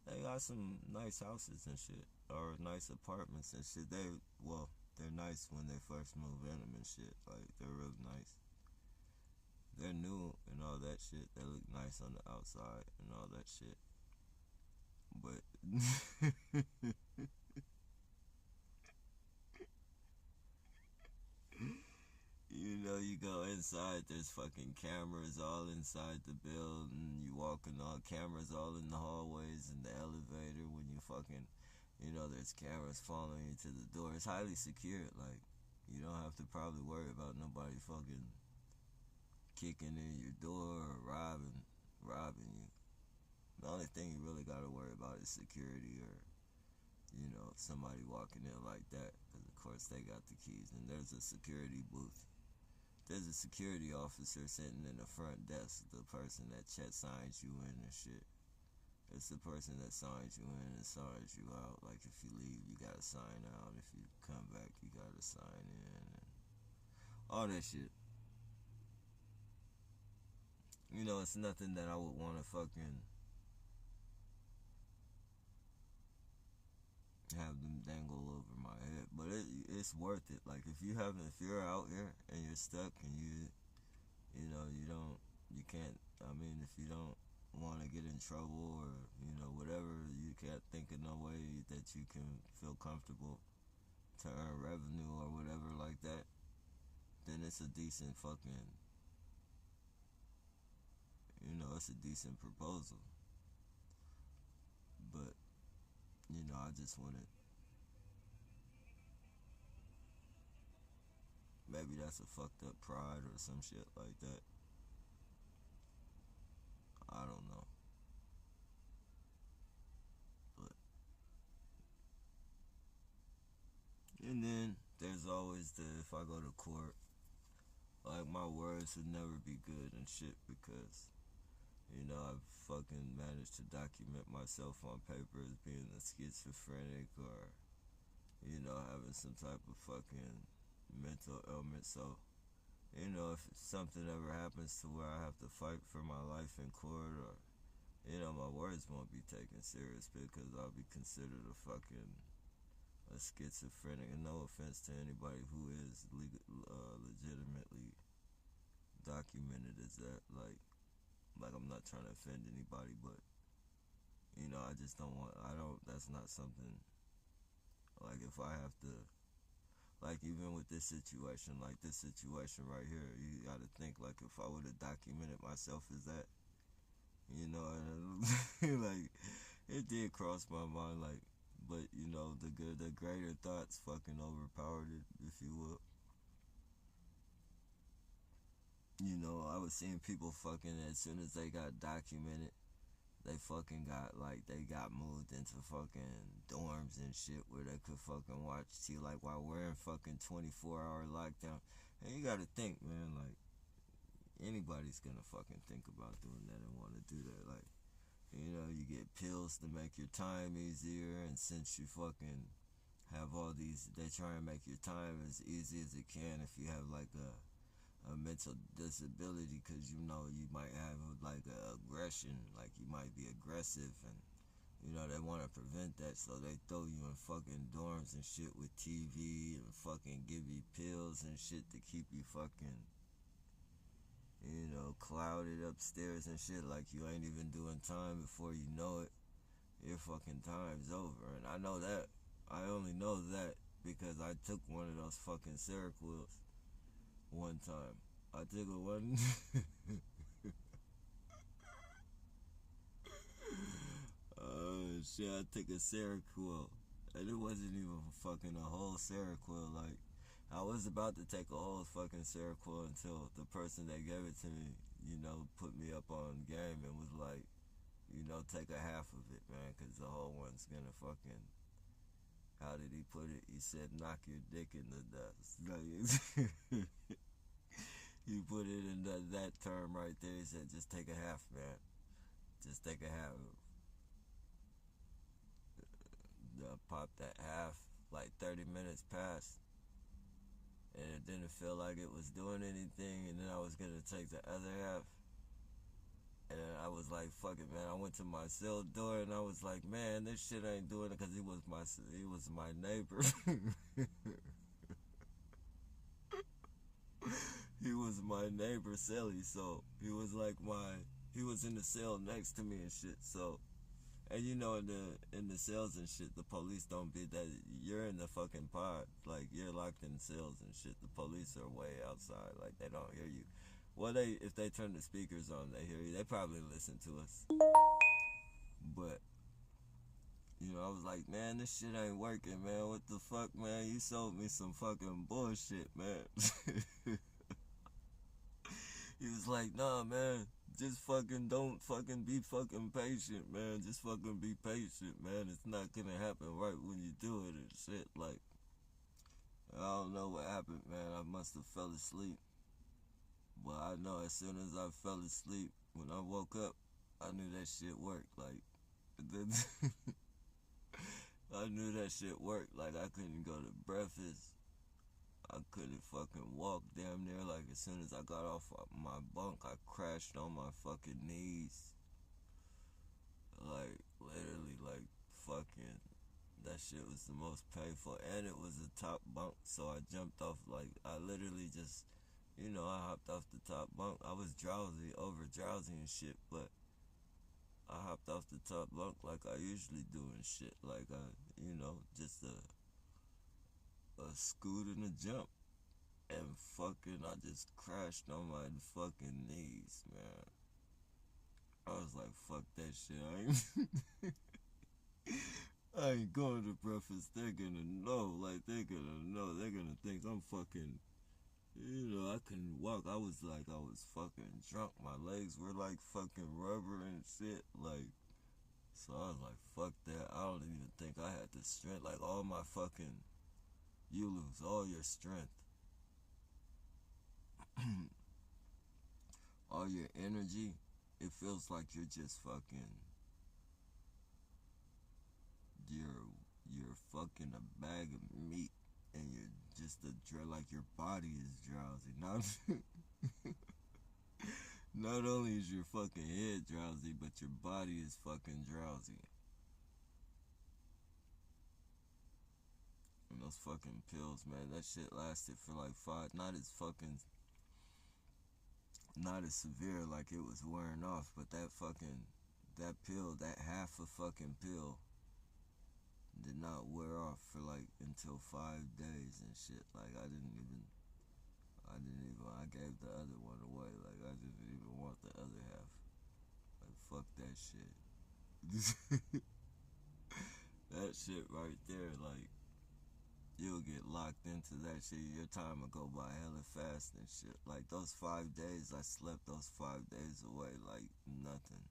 Speaker 1: they got some nice houses and shit, or nice apartments and shit. They're nice when they first move in them and shit. Like, they're real nice. They're new and all that shit. They look nice on the outside and all that shit. But you go inside, there's fucking cameras all inside the building. You walking on cameras all in the hallways and the elevator. When you fucking, there's cameras following you to the door. It's highly secured. Like, you don't have to probably worry about nobody fucking kicking in your door or robbing you. The only thing you really gotta worry about is security, or somebody walking in like that, because of course they got the keys. And there's a security booth. There's a security officer sitting in the front desk, the person that signs you in and shit. It's the person that signs you in and signs you out. Like, if you leave, you gotta sign out. If you come back, you gotta sign in. And all that shit. It's nothing that I would want to fucking have them dangle over my head. But it's worth it. Like, if you're out here and you're stuck and you can't, if you don't want to get in trouble, or, whatever, you can't think of no way that you can feel comfortable to earn revenue or whatever like that, then it's a decent fucking, it's a decent proposal. But, I just wanted, maybe that's a fucked up pride or some shit like that. I don't know. But, and then there's always if I go to court, like, my words would never be good and shit, because, I've fucking managed to document myself on paper as being a schizophrenic, or, having some type of fucking mental ailment. So, if something ever happens to where I have to fight for my life in court, or, my words won't be taken serious, because I'll be considered a schizophrenic. And no offense to anybody who is legitimately documented as that. Like, I'm not trying to offend anybody, but, I just don't want, that's not something, like, if I have to, like, even with this situation right here, you gotta think, like, if I would have documented myself as that, and like, it did cross my mind, like, but, the greater thoughts fucking overpowered it, if you will. I was seeing people fucking, as soon as they got documented, they fucking they got moved into fucking dorms and shit where they could fucking watch TV, like, while we're in fucking 24-hour lockdown. And you gotta think, man, like, anybody's gonna fucking think about doing that and want to do that. Like, You know, you get pills to make your time easier, and since you fucking have all these, they try and make your time as easy as it can if you have like a mental disability, because you know you might have like a aggression, like you might be aggressive, and you know they want to prevent that, so they throw you in fucking dorms and shit with TV and fucking give you pills and shit to keep you fucking, you know, clouded upstairs and shit, like you ain't even doing time. Before you know it, your fucking time's over. And I know that. I only know that because I took one of those fucking Seroquels one time. I took a one. Oh shit! I took a Seroquel, and it wasn't even fucking a whole Seroquel. Like, I was about to take a whole fucking Seroquel until the person that gave it to me, you know, put me up on game and was like, you know, take a half of it, man, because the whole one's gonna fucking. How did he put it? He said, knock your dick in the dust. Like, he put it in that term right there. He said, just take a half, man. Just take a half. Popped that half, like 30 minutes passed, and it didn't feel like it was doing anything, and then I was gonna take the other half, and I was like, fuck it, man. I went to my cell door, and I was like, man, this shit ain't doing it, because he was my neighbor. He was my neighbor, Sally, so he was like he was in the cell next to me and shit, so. And you know, in the cells and shit, the police don't be that. You're in the fucking pod, like you're locked in cells and shit. The police are way outside, like they don't hear you. Well, if they turn the speakers on, they hear you. They probably listen to us. But you know, I was like, man, this shit ain't working, man. What the fuck, man? You sold me some fucking bullshit, man. He was like, nah, man. Just fucking don't fucking be fucking patient, man. Just fucking be patient, man. It's not gonna happen right when you do it and shit. Like, I don't know what happened, man. I must have fell asleep. But I know as soon as I fell asleep, when I woke up, I knew that shit worked. Like, I knew that shit worked. Like, I couldn't go to breakfast. I couldn't fucking walk damn near. Like, as soon as I got off my bunk, I crashed on my fucking knees. Like, literally, like, fucking, that shit was the most painful. And it was a top bunk, so I jumped off, like, I literally just, you know, I hopped off the top bunk. I was drowsy, over drowsy and shit, but I hopped off the top bunk like I usually do and shit. Like, you know, just a scoot and a jump. And fucking, I just crashed on my fucking knees, man. I was like, fuck that shit. I ain't going to breakfast. They're gonna know. Like, they're gonna know. They're gonna think I'm fucking, you know, I couldn't walk. I was like, I was fucking drunk. My legs were like fucking rubber and shit. Like, so I was like, fuck that. I don't even think I had the strength. Like, all my fucking, you lose all your strength. All your energy, it feels like you're just fucking, you're fucking a bag of meat, and you're just like your body is drowsy. Not only is your fucking head drowsy, but your body is fucking drowsy. And those fucking pills, man, that shit lasted for like not as severe, like it was wearing off, but that pill, that half a fucking pill did not wear off for like until 5 days and shit. Like, I gave the other one away. Like, I didn't even want the other half. Like, fuck that shit. That shit right there, like, you'll get locked into that shit. Your time will go by hella fast and shit. Like, those 5 days, I slept those 5 days away like nothing.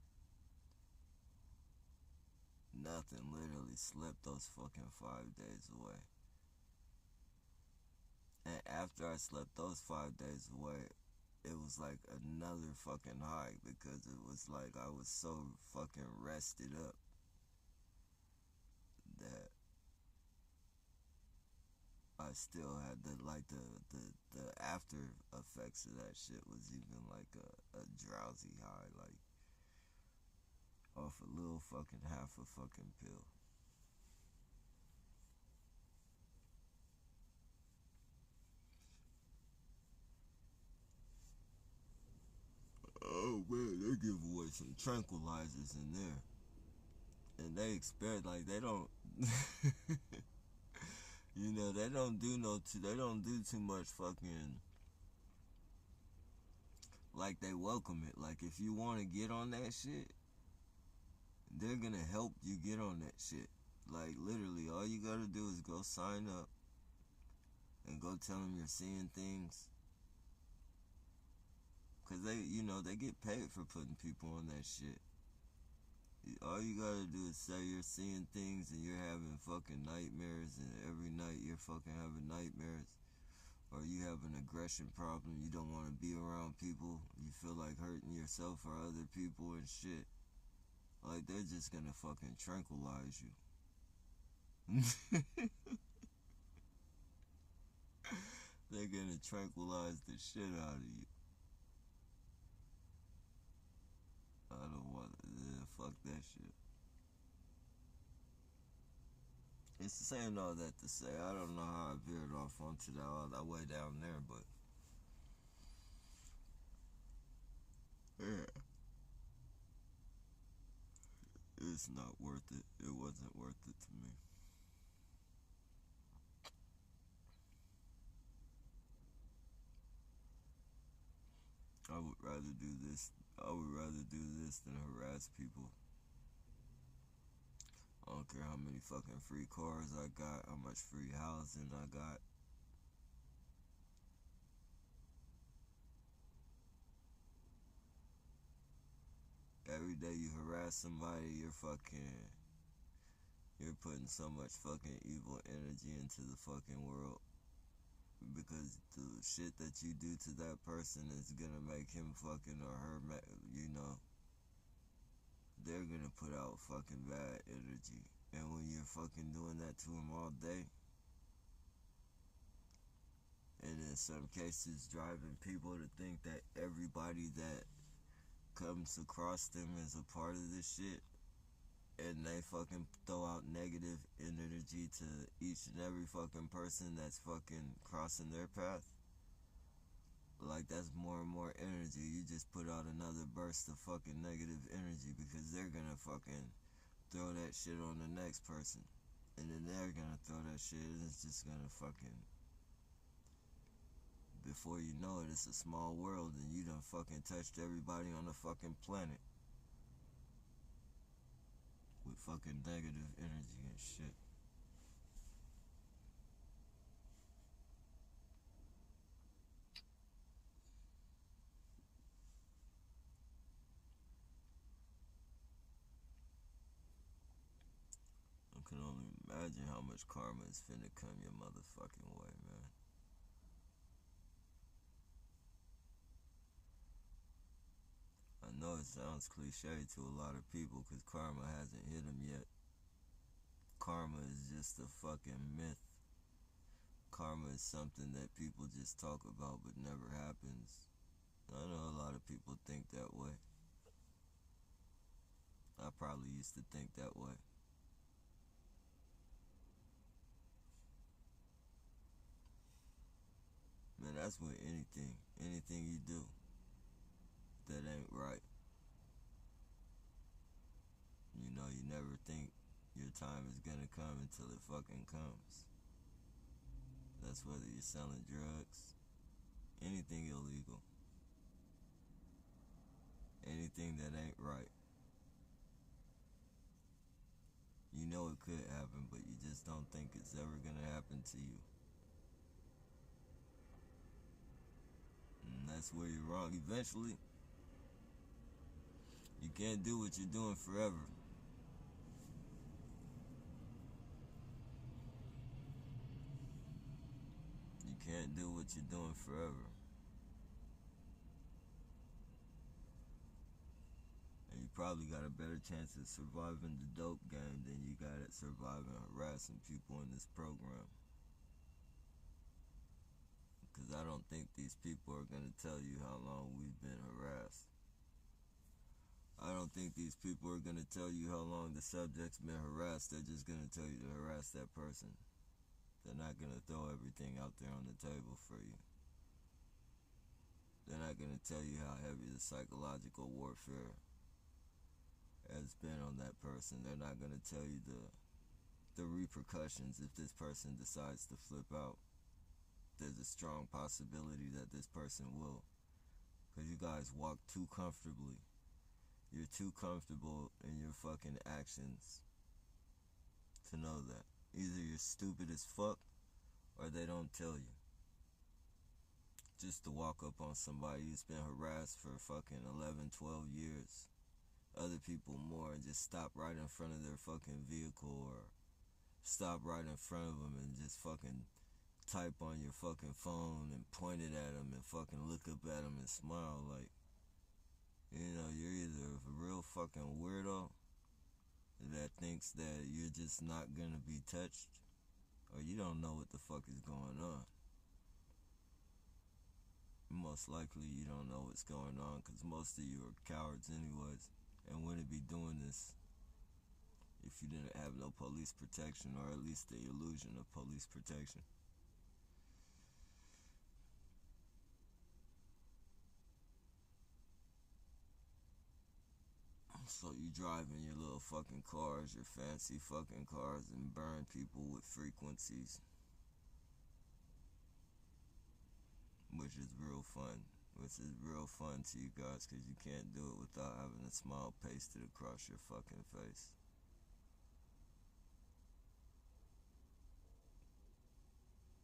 Speaker 1: Nothing, literally slept those fucking 5 days away. And after I slept those 5 days away, it was like another fucking high because it was like I was so fucking rested up that I still had the after effects of that shit was even like a drowsy high, like off a little fucking half a fucking pill. Oh man, they give away some tranquilizers in there, and they expect like they don't, you know, they don't do they don't do too much fucking. Like they welcome it. Like if you want to get on that shit, they're gonna help you get on that shit. Like literally, all you gotta do is go sign up and go tell them you're seeing things. Cause they, you know, they get paid for putting people on that shit. All you gotta do is say you're seeing things and you're having fucking nightmares, and every night you're fucking having nightmares. Or you have an aggression problem, you don't want to be around people, you feel like hurting yourself or other people and shit. Like, they're just gonna fucking tranquilize you. They're gonna tranquilize the shit out of you. I don't want to, fuck that shit. It's saying all that to say, I don't know how I veered off onto that all that way down there, but yeah. It's not worth it. It wasn't worth it to me. I would rather do this. I would rather do this than harass people. I don't care how many fucking free cars I got, how much free housing I got. Every day you harass somebody, you're putting so much fucking evil energy into the fucking world. Because the shit that you do to that person is gonna make him fucking or her, you know, they're gonna put out fucking bad energy. And when you're fucking doing that to them all day, and in some cases driving people to think that everybody that comes across them is a part of this shit, and they fucking throw out negative energy to each and every fucking person that's fucking crossing their path. Like, that's more and more energy. You just put out another burst of fucking negative energy because they're gonna fucking throw that shit on the next person. And then they're gonna throw that shit, and it's just gonna fucking, before you know it, it's a small world, and you done fucking touched everybody on the fucking planet with fucking negative energy and shit. I can only imagine how much karma is finna come your motherfucking way, man. I know it sounds cliche to a lot of people because karma hasn't hit them yet. Karma is just a fucking myth. Karma is something that people just talk about but never happens. I know a lot of people think that way. I probably used to think that way. Man, that's with anything you do that ain't right. You know, you never think your time is gonna come until it fucking comes. That's whether you're selling drugs, anything illegal, anything that ain't right. You know it could happen, but you just don't think it's ever gonna happen to you. And that's where you're wrong. Eventually, you can't do what you're doing forever. You can't do what you're doing forever. probably got a better chance of surviving the dope game than you got at surviving harassing people in this program. Because I don't think these people are going to tell you how long we've been harassed. I don't think these people are going to tell you how long the subject's been harassed. They're just going to tell you to harass that person. They're not going to throw everything out there on the table for you. They're not going to tell you how heavy the psychological warfare has been on that person. They're not going to tell you the repercussions if this person decides to flip out. There's a strong possibility that this person will. Because you guys walk too comfortably. You're too comfortable in your fucking actions to know that. Either you're stupid as fuck or they don't tell you. Just to walk up on somebody who's been harassed for fucking 11, 12 years. Other people more, and just stop right in front of their fucking vehicle or stop right in front of them and just fucking type on your fucking phone and point it at them and fucking look up at them and smile like, you know, you're either a real fucking weirdo that thinks that you're just not gonna be touched, or you don't know what the fuck is going on. Most likely you don't know what's going on because most of you are cowards anyways and wouldn't be doing this if you didn't have no police protection, or at least the illusion of police protection. So you drive in your little fucking cars, your fancy fucking cars, and burn people with frequencies, which is real fun. Which is real fun to you guys because you can't do it without having a smile pasted across your fucking face.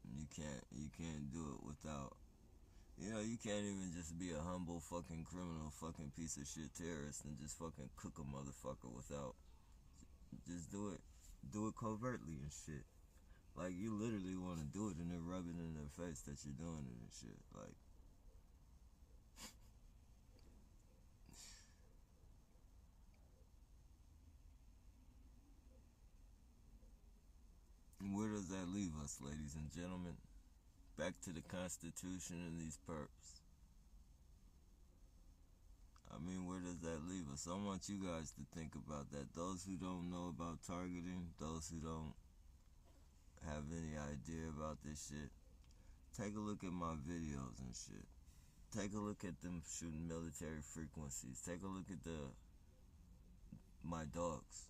Speaker 1: You can't do it without, you know, you can't even just be a humble fucking criminal fucking piece of shit terrorist and just fucking cook a motherfucker without, just do it covertly and shit. Like, you literally want to do it and then rub it in their face that you're doing it and shit. Like, where does that leave us, ladies and gentlemen? Back to the Constitution and these perps. I mean, where does that leave us? I want you guys to think about that. Those who don't know about targeting, those who don't have any idea about this shit, take a look at my videos and shit. Take a look at them shooting military frequencies. Take a look at my dogs.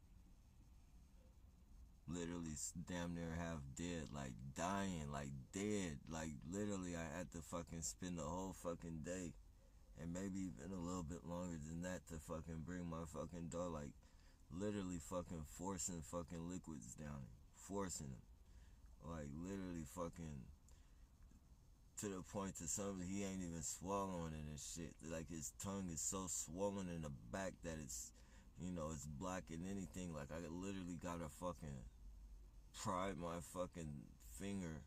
Speaker 1: Literally damn near half dead, like dying, like dead. Like literally I had to fucking spend the whole fucking day and maybe even a little bit longer than that to fucking bring my fucking dog, like literally fucking forcing fucking liquids down him. Forcing him. Like literally fucking to the point to something he ain't even swallowing it and shit. Like his tongue is so swollen in the back that it's, you know, it's blocking anything. Like I literally gotta fucking pry my fucking finger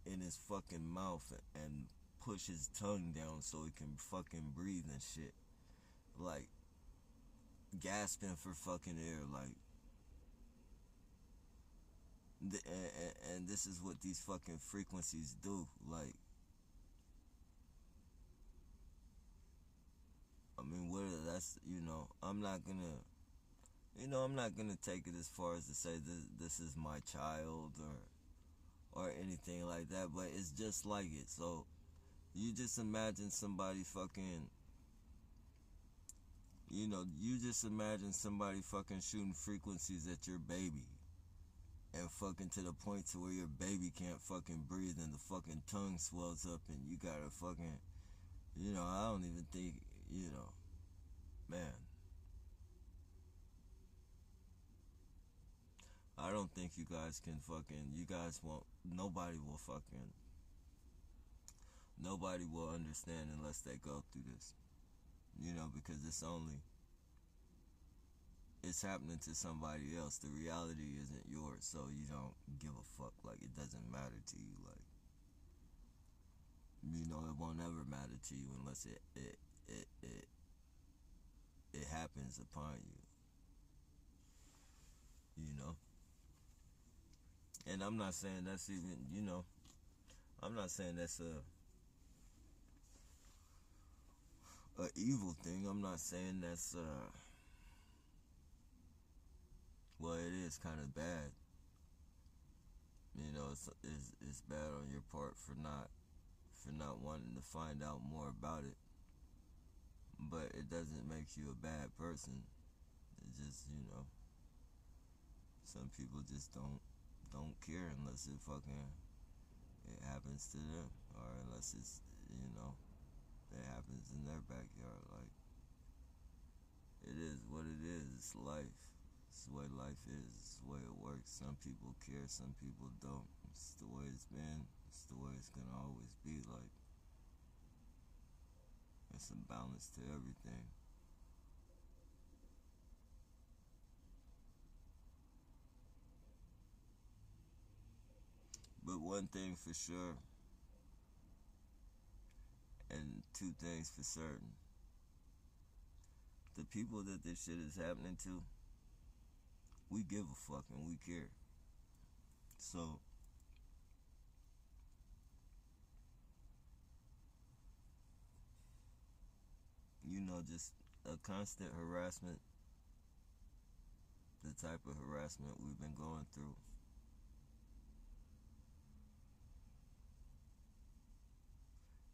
Speaker 1: in his fucking mouth and push his tongue down so he can fucking breathe and shit. Like gasping for fucking air. Like, and this is what these fucking frequencies do. Like, I mean, that's, you know, I'm not gonna take it as far as to say this is my child or anything like that, but it's just like it. So you just imagine somebody fucking, you just imagine somebody fucking shooting frequencies at your baby and fucking to the point to where your baby can't fucking breathe and the fucking tongue swells up and you gotta fucking, I don't even think, man. I don't think you guys can fucking, nobody will understand unless they go through this. Because it's happening to somebody else. The reality isn't yours, so you don't give a fuck. Like, it doesn't matter to you. Like, it won't ever matter to you unless it happens upon you know? And I'm not saying that's even, I'm not saying that's a evil thing. I'm not saying that's, well, it is kind of bad. It's bad on your part for not wanting to find out more about it. But it doesn't make you a bad person. It just, some people just don't care unless it happens to them, or unless it happens in their backyard. Like, it is what it is. It's life. It's the way life is. It's the way it works. Some people care, some people don't. It's the way it's been. It's the way it's gonna always be. Like, it's a balance to everything. But one thing for sure, and two things for certain: the people that this shit is happening to, we give a fuck and we care. So, just a constant harassment, the type of harassment we've been going through.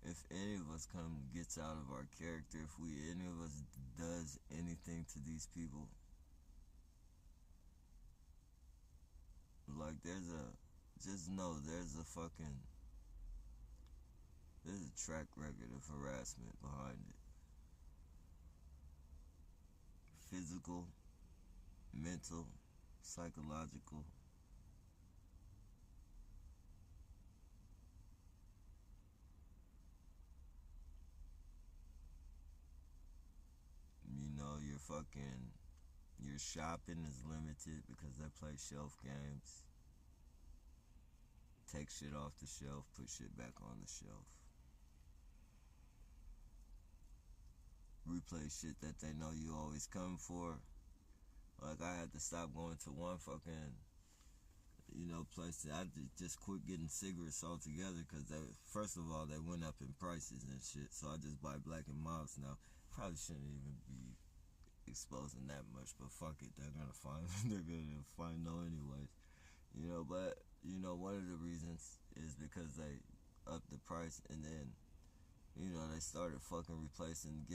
Speaker 1: If any of us gets out of our character, if any of us does anything to these people, like just know there's a track record of harassment behind it. Physical, mental, psychological. Your shopping is limited because they play shelf games. Take shit off the shelf, put shit back on the shelf. Replay shit that they know you always come for. Like, I had to stop going to one fucking, place. I just quit getting cigarettes altogether because first of all, they went up in prices and shit. So I just buy Black and Milds now. Probably shouldn't even be exposing that much, but fuck it, they're gonna find no anyways. But one of the reasons is because they upped the price, and then they started fucking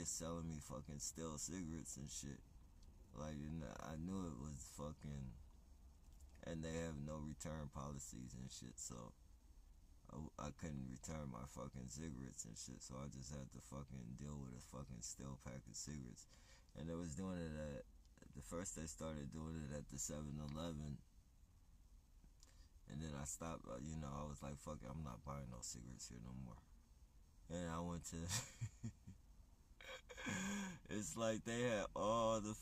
Speaker 1: selling me fucking stale cigarettes and shit. Like, I knew it was fucking, and they have no return policies and shit, so I couldn't return my fucking cigarettes and shit, so I just had to fucking deal with a fucking stale pack of cigarettes. And they was doing it the first they started doing it at the 7-Eleven, and then I stopped, I was like, fuck it, I'm not buying no cigarettes here no more. And I went to, it's like they had all the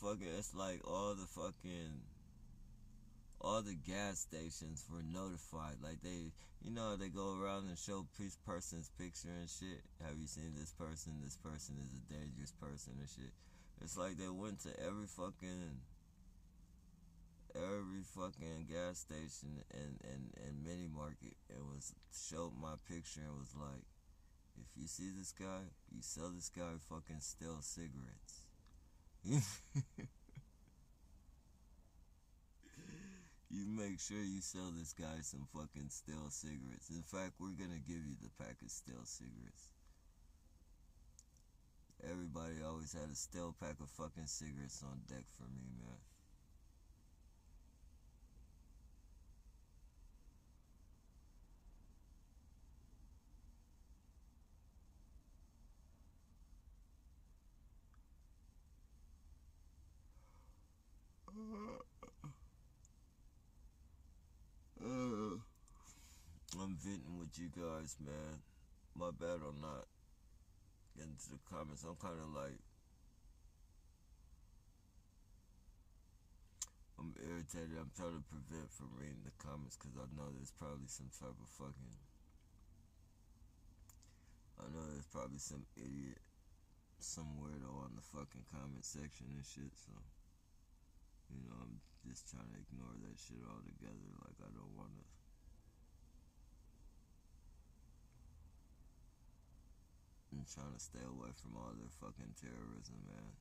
Speaker 1: gas stations were notified. Like, they go around and show this person's picture and shit. Have you seen this person? This person is a dangerous person and shit. It's like they went to every fucking gas station and mini market and showed my picture and was like, if you see this guy, you sell this guy fucking stale cigarettes. You make sure you sell this guy some fucking stale cigarettes. In fact, we're gonna give you the pack of stale cigarettes. Everybody always had a stale pack of fucking cigarettes on deck for me, man. I'm venting with you guys, man. My bad on not getting to the comments. I'm kind of like, I'm irritated. I'm trying to prevent from reading the comments because I know there's probably some idiot somewhere though on the fucking comment section and shit, so I'm just trying to ignore that shit altogether. Like, I don't want to. I'm trying to stay away from all their fucking terrorism, man.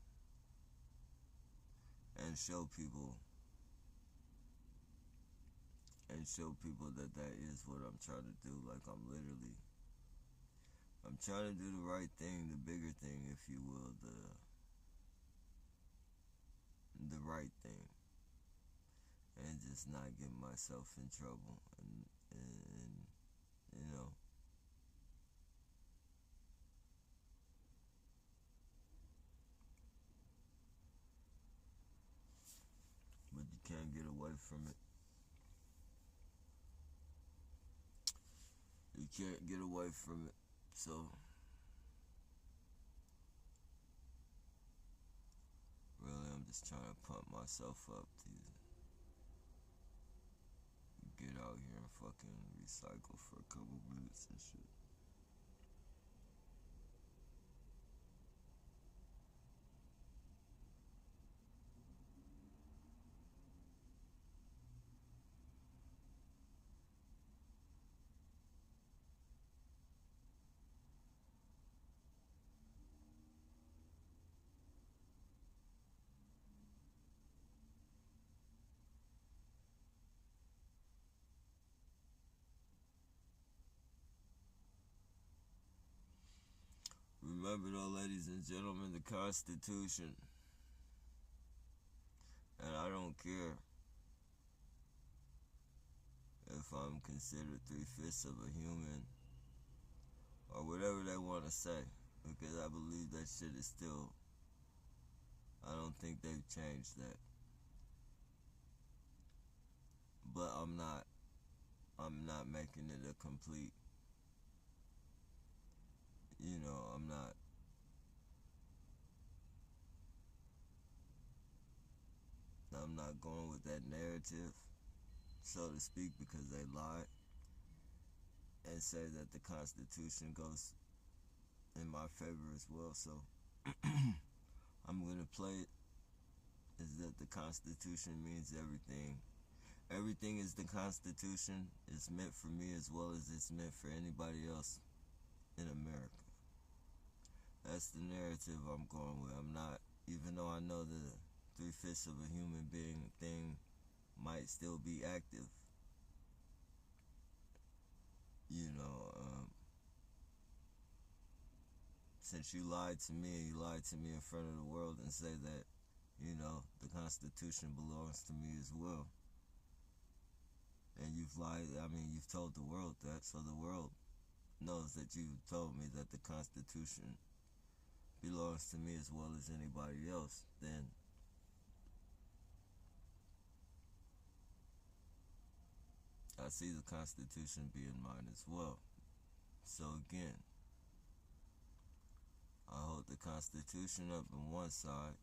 Speaker 1: And show people that that is what I'm trying to do. Like, I'm trying to do the right thing, the bigger thing, if you will, the right thing, and just not get myself in trouble, and but you can't get away from it. You can't get away from it. So really, I'm just trying to pump myself up to get out here and fucking recycle for a couple minutes and shit. Remember though, ladies and gentlemen, the Constitution. And I don't care if I'm considered 3/5 of a human or whatever they want to say, because I believe that shit is still, I don't think they've changed that. But I'm not making it a complete, I'm not going with that narrative, so to speak, because they lie and say that the Constitution goes in my favor as well. So I'm going to play it is that the Constitution means everything. Everything is the Constitution. It's meant for me as well as it's meant for anybody else in America. That's the narrative I'm going with. I'm not, even though I know the 3/5 of a human being thing might still be active, since you lied to me and you lied to me in front of the world and say that, the Constitution belongs to me as well. And you've lied, you've told the world that, so the world knows that you told me that the Constitution belongs to me as well as anybody else. Then I see the Constitution being mine as well. So again, I hold the Constitution up on one side,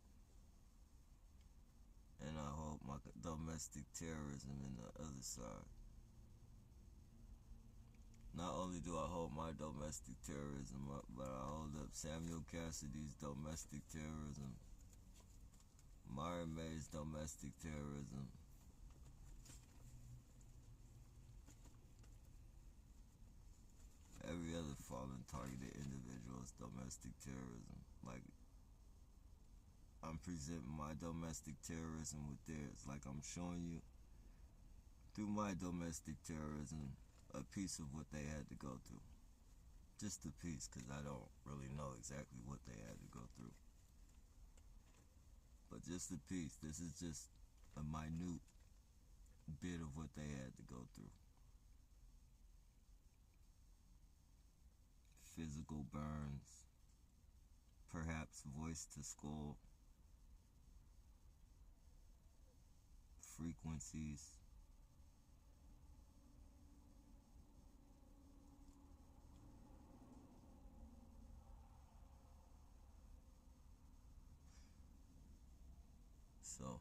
Speaker 1: and I hold my domestic terrorism in the other side. Not only do I hold my domestic terrorism up, but I hold up Samuel Cassidy's domestic terrorism, Myron May's domestic terrorism, every other fallen targeted individual's domestic terrorism. Like, I'm presenting my domestic terrorism with theirs. Like, I'm showing you through my domestic terrorism a piece of what they had to go through. Just a piece, because I don't really know exactly what they had to go through. But just a piece. This is just a minute bit of what they had to go through. Physical burns, perhaps voice to skull, frequencies, so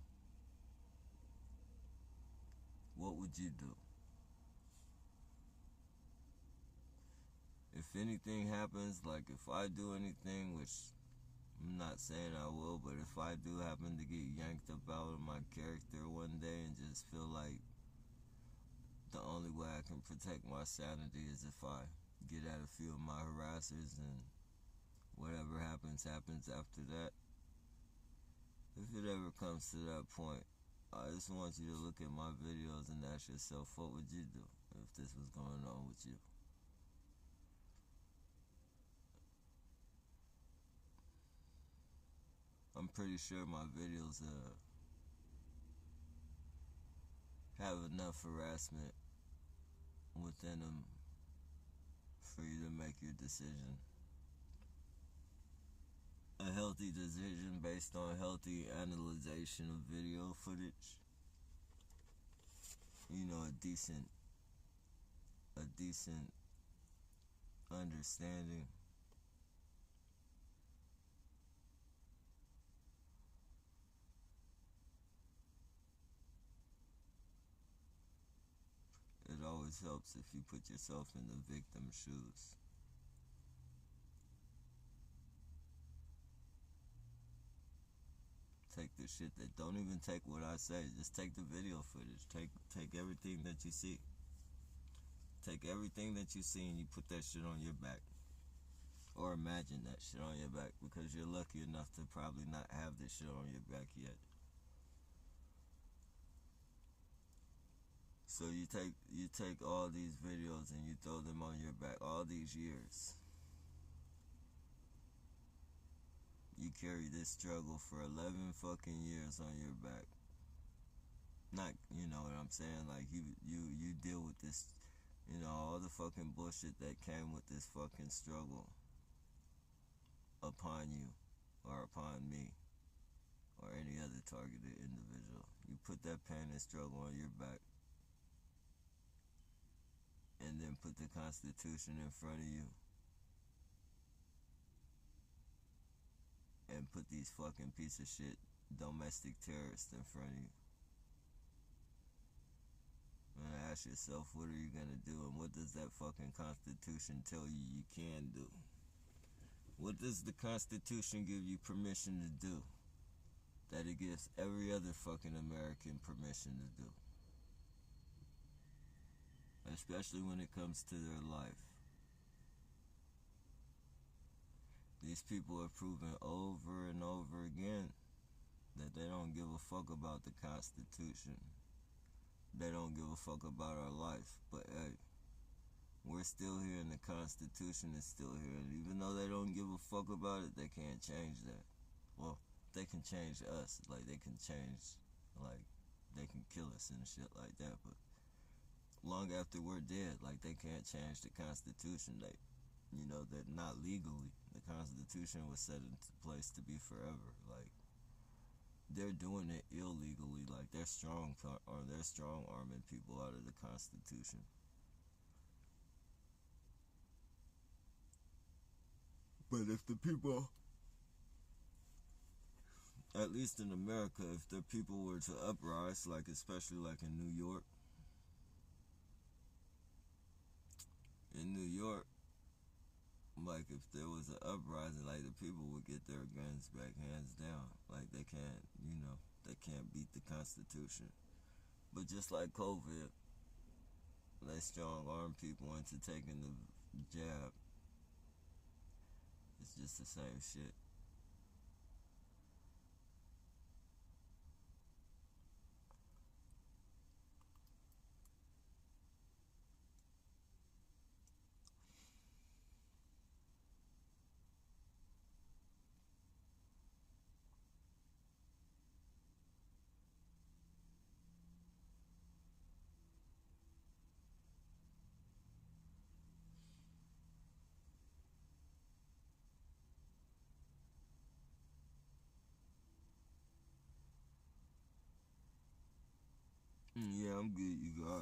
Speaker 1: what would you do? If anything happens, like if I do anything, which I'm not saying I will, but if I do happen to get yanked up out of my character one day and just feel like the only way I can protect my sanity is if I get at a few of my harassers, and whatever happens, happens after that. If it ever comes to that point, I just want you to look at my videos and ask yourself, what would you do if this was going on with you? I'm pretty sure my videos have enough harassment within them for you to make your decision. A healthy decision based on healthy analyzation of video footage. You know, a decent understanding. It always helps if you put yourself in the victim's shoes. Take the shit that, don't even take what I say, just take the video footage. Take everything that you see. Take everything that you see and you put that shit on your back. Or imagine that shit on your back, because you're lucky enough to probably not have this shit on your back yet. So you take all these videos and you throw them on your back all these years. You carry this struggle for 11 fucking years on your back. Not, you know what I'm saying? Like, you deal with this, you know, all the fucking bullshit that came with this fucking struggle upon you, or upon me, or any other targeted individual. You put that pain and struggle on your back, and then put the Constitution in front of you, and put these fucking piece of shit domestic terrorists in front of you. And ask yourself, what are you gonna do, and what does that fucking Constitution tell you you can do? What does the Constitution give you permission to do that it gives every other fucking American permission to do? Especially when it comes to their life. These people have proven over and over again that they don't give a fuck about the Constitution. They don't give a fuck about our life. But hey, we're still here and the Constitution is still here. And even though they don't give a fuck about it, they can't change that. Well, they can change us. Like, they can change, like, they can kill us and shit like that. But long after we're dead, like, they can't change the Constitution. They, you know, that not legally. The Constitution was set into place to be forever. Like, they're doing it illegally. Like, they're strong arming people out of the Constitution. But if the people, at least in America, if the people were to uprise, like, especially like in New York, like, if there was an uprising, like, the people would get their guns back, hands down. Like, they can't, you know, they can't beat the Constitution. But just like COVID, they strong arm people into taking the jab. It's just the same shit. Yeah, I'm good, you go.